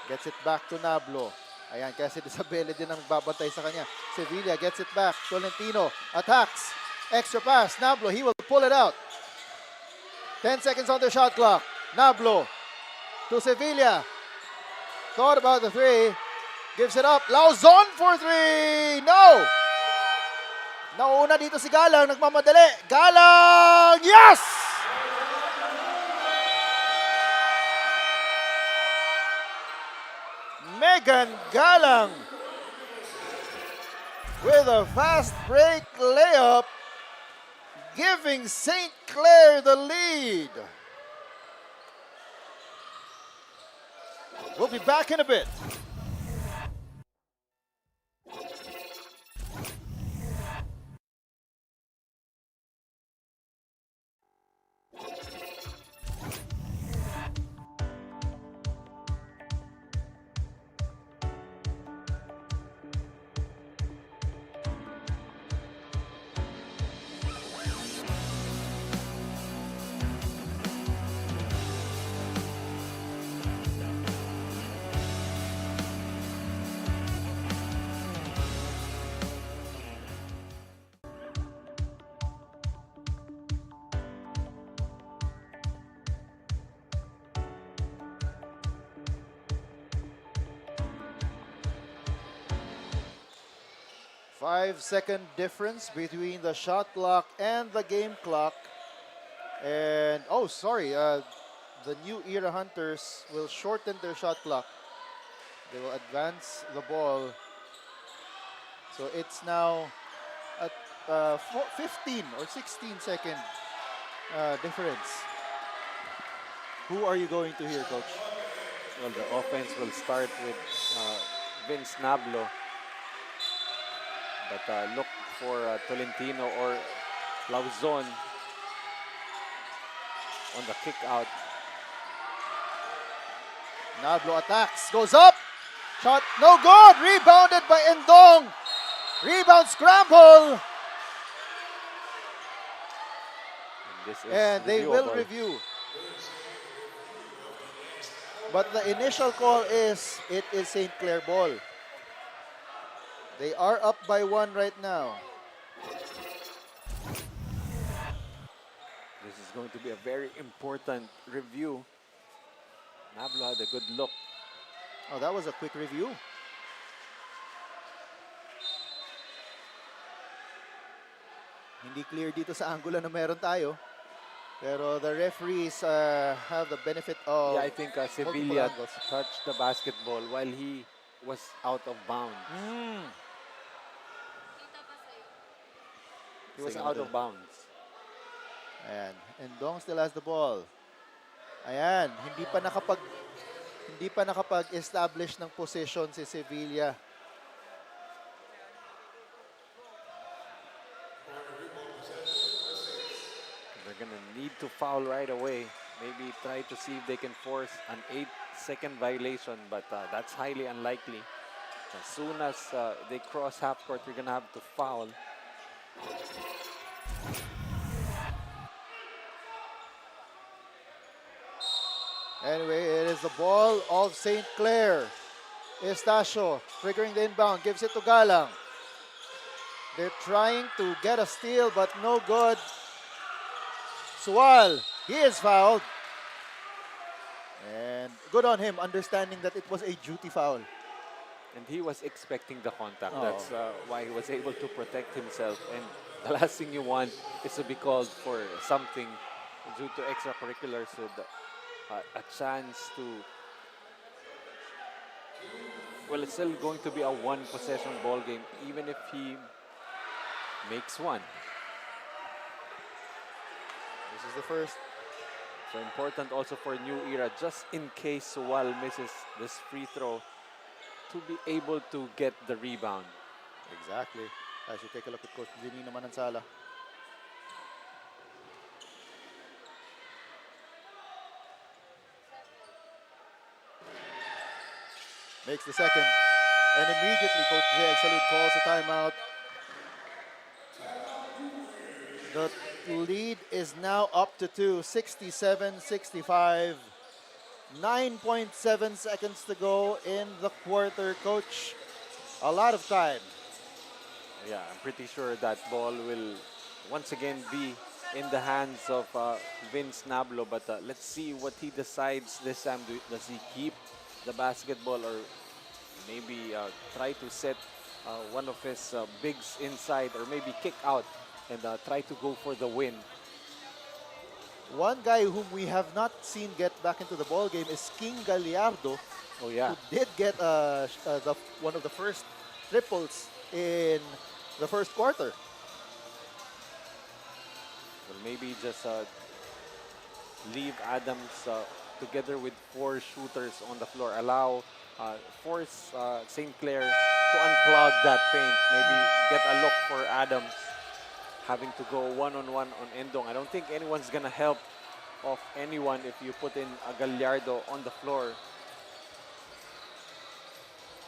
gets it back to Nablo. Ayan, kasi Isabelle din ang babantay sa kanya. Sevilla gets it back. Tolentino attacks. Extra pass. Nablo, he will pull it out. 10 seconds on the shot clock. Nablo to Sevilla. Thought about the three. Gives it up. Lauzon for three. No! Nauna dito si Galang. Nagmamadali. Galang! Yes! Megan Galang with a fast break layup, giving St. Clare the lead. We'll be back in a bit. Five-second difference between the shot clock and the game clock. And, oh, sorry, the New Era Hunters will shorten their shot clock. They will advance the ball. So it's now at 15 or 16-second difference. Who are you going to here, Coach?
Well, the offense will start with Vince Nablo. But look for Tolentino or Lauzon on the kick out.
Nablo attacks, goes up. Shot, no good. Rebounded by Endong. Rebound scramble. And they will review. But the initial call is, it is St. Clare ball. They are up by one right now.
This is going to be a very important review. Nablo had a good look.
Oh, that was a quick review. Hindi clear dito sa angulo na meron tayo. Pero the referees have the benefit of...
Yeah, I think Sevilla touched the basketball while he was out of bounds. He was out of bounds.
Ayan. And Dong still has the ball. Ayan. Hindi pa nakapag-establish ng position si Sevilla.
They're gonna need to foul right away. Maybe try to see if they can force an 8-second violation, but that's highly unlikely. As soon as they cross half court, you're gonna have to foul.
Anyway, it is the ball of St. Clare. Estacio triggering the inbound, gives it to Galang. They're trying to get a steal, but no good. Sual, he is fouled. And good on him, understanding that it was a duty foul.
And he was expecting the contact. That's why he was able to protect himself. And The last thing you want is to be called for something due to extracurriculars with a chance to. Well, it's still going to be a one-possession ball game, even if he makes one.
This is the first.
So important also for New Era, just in case Suwal misses this free throw, to be able to get the rebound.
Exactly. As you take a look at Coach Ginino Manansala. Makes the second. And immediately Coach 𝐍𝐀𝐀𝐒𝐒 calls a timeout. The lead is now up to 2, 67-65. 9.7 seconds to go in the quarter. Coach, a lot of time.
Yeah, I'm pretty sure that ball will once again be in the hands of Vince Nablo. But let's see what he decides this time. Does he keep the basketball or maybe try to set one of his bigs inside, or maybe kick out and try to go for the win?
One guy whom we have not seen get back into the ball game is King Gallardo.
Oh yeah,
Who did get one of the first triples in the first quarter.
well, maybe just leave Adams together with 4 shooters on the floor. Allow force St. Clair to unclog that paint. Maybe get a look for Adams having to go one-on-one on Endong. I don't think anyone's gonna help off anyone if you put in a Gallardo on the floor.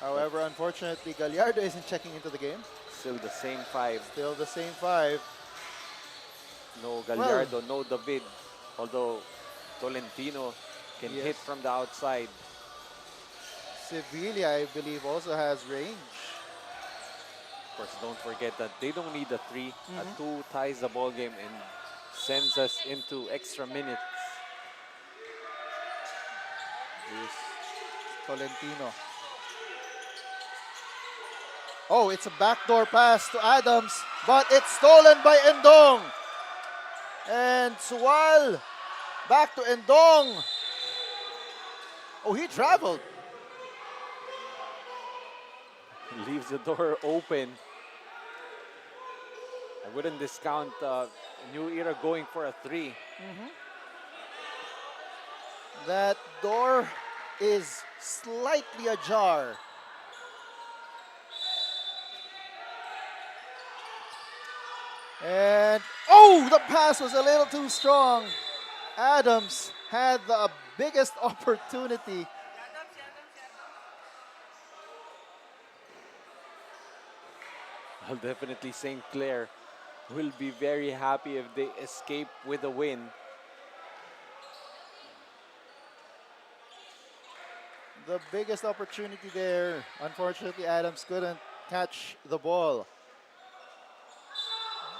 However, unfortunately, Gallardo isn't checking into the game.
Still the same 5.
Still the same 5.
No Gallardo, no David. Although Tolentino can
Yes.
hit from the outside.
Sevilla, I believe, also has range.
Of course, don't forget that they don't need a 3. A 2 ties the ball game and sends us into extra minutes.
Here's Tolentino. Oh, it's a backdoor pass to Adams, but it's stolen by Endong. And Suwal back to Endong. Oh, he traveled.
Leaves the door open. I wouldn't discount New Era going for a 3.
That door is slightly ajar. And, oh, the pass was a little too strong. Adams had the biggest opportunity.
Well, definitely St. Clair will be very happy if they escape with a win.
The biggest opportunity there. Unfortunately, Adams couldn't catch the ball.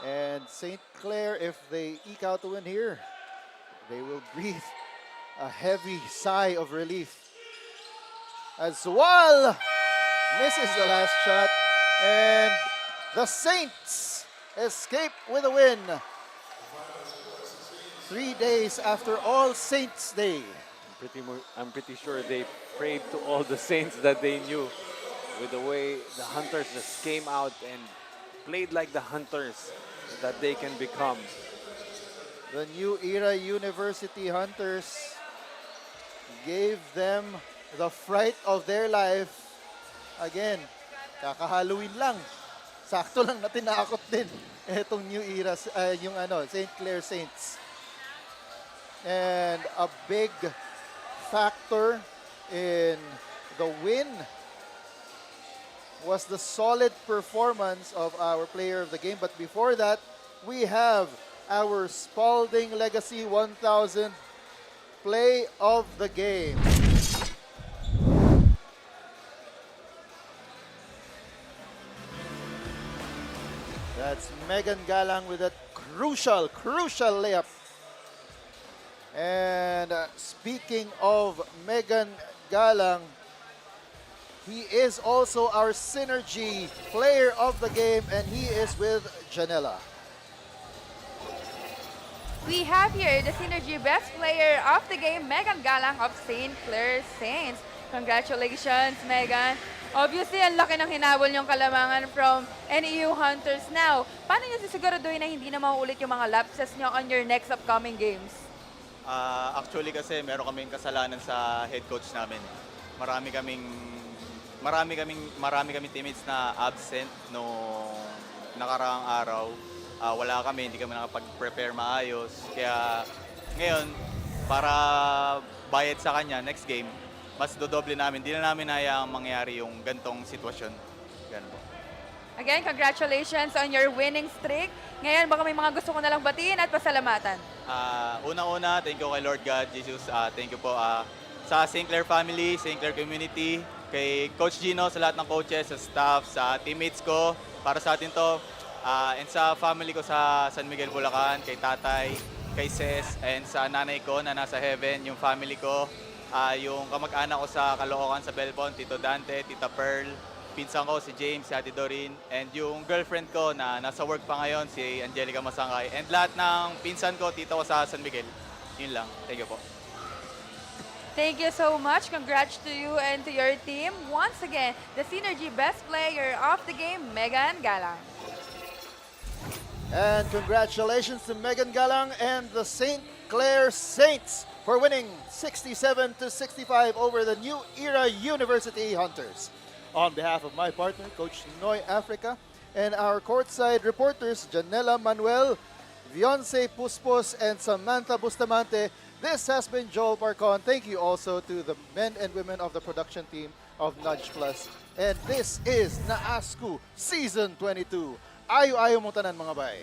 And St. Clair, if they eke out the win here, they will breathe a heavy sigh of relief. As Suwal misses the last shot, and the Saints escape with a win. 3 days after All Saints Day.
I'm pretty sure they prayed to all the Saints that they knew with the way the Hunters just came out and played like the Hunters that they can become.
The New Era University Hunters gave them the fright of their life. Again, kaka-Halloween lang. Sakto lang na tinakot din itong New Era, yung St. Clair Saints. And a big factor in the win was the solid performance of our player of the game. But before that, we have our Spalding Legacy 1000 play of the game. That's Megan Galang with a crucial layup. And speaking of Megan Galang, he is also our synergy player of the game, and he is with Janela.
We have here the Synergy Best Player of the Game, Megan Galang of St. Clare Saints. Congratulations, Megan. Obviously, ang laki ng hinabol yung kalamangan from NEU Hunters now. Paano nyo sisiguraduhin na hindi na mauulit yung mga lapses nyo on your next upcoming games?
Actually kasi meron kaming kasalanan sa head coach namin. Marami kaming teammates na absent nung nakaraang araw. Wala kami, hindi kami nakapag-prepare maayos. Kaya ngayon, para bayad sa kanya next game, mas dodoble namin. Hindi na namin hayaang mangyari yung gantong sitwasyon. Ganun po.
Again, congratulations on your winning streak. Ngayon, baka may mga gusto ko nalang batiin at pasalamatan.
Unang-una, thank you kay Lord God, Jesus. Thank you po sa St. Clare family, St. Clare community, kay Coach Gino, sa lahat ng coaches, sa staff, sa teammates ko, para sa atin to. And sa family ko sa San Miguel, Bulacan, kay tatay, kay sis, and sa nanay ko na nasa heaven, yung family ko, yung kamag-anak ko sa Caloocan, sa Belbon, Tito Dante, Tita Pearl, pinsan ko si James, si Ate Doreen, and yung girlfriend ko na nasa work pa ngayon, si Angelica Masangay, and lahat ng pinsan ko, tito ko sa San Miguel. Yun lang. Thank you po.
Thank you so much. Congrats to you and to your team. Once again, the Synergy Best Player of the Game, Megan Galang.
And congratulations to Megan Galang and the St. Clare Saints for winning 67-65 over the New Era University Hunters. On behalf of my partner, Coach Noy Africa, and our courtside reporters, Janela Manuel, Beyonce Puspos, and Samantha Bustamante, this has been Joel Parcon. Thank you also to the men and women of the production team of Nudge Plus. And this is NAASCU Season 22. Ayo-ayo mo tanan mga bay.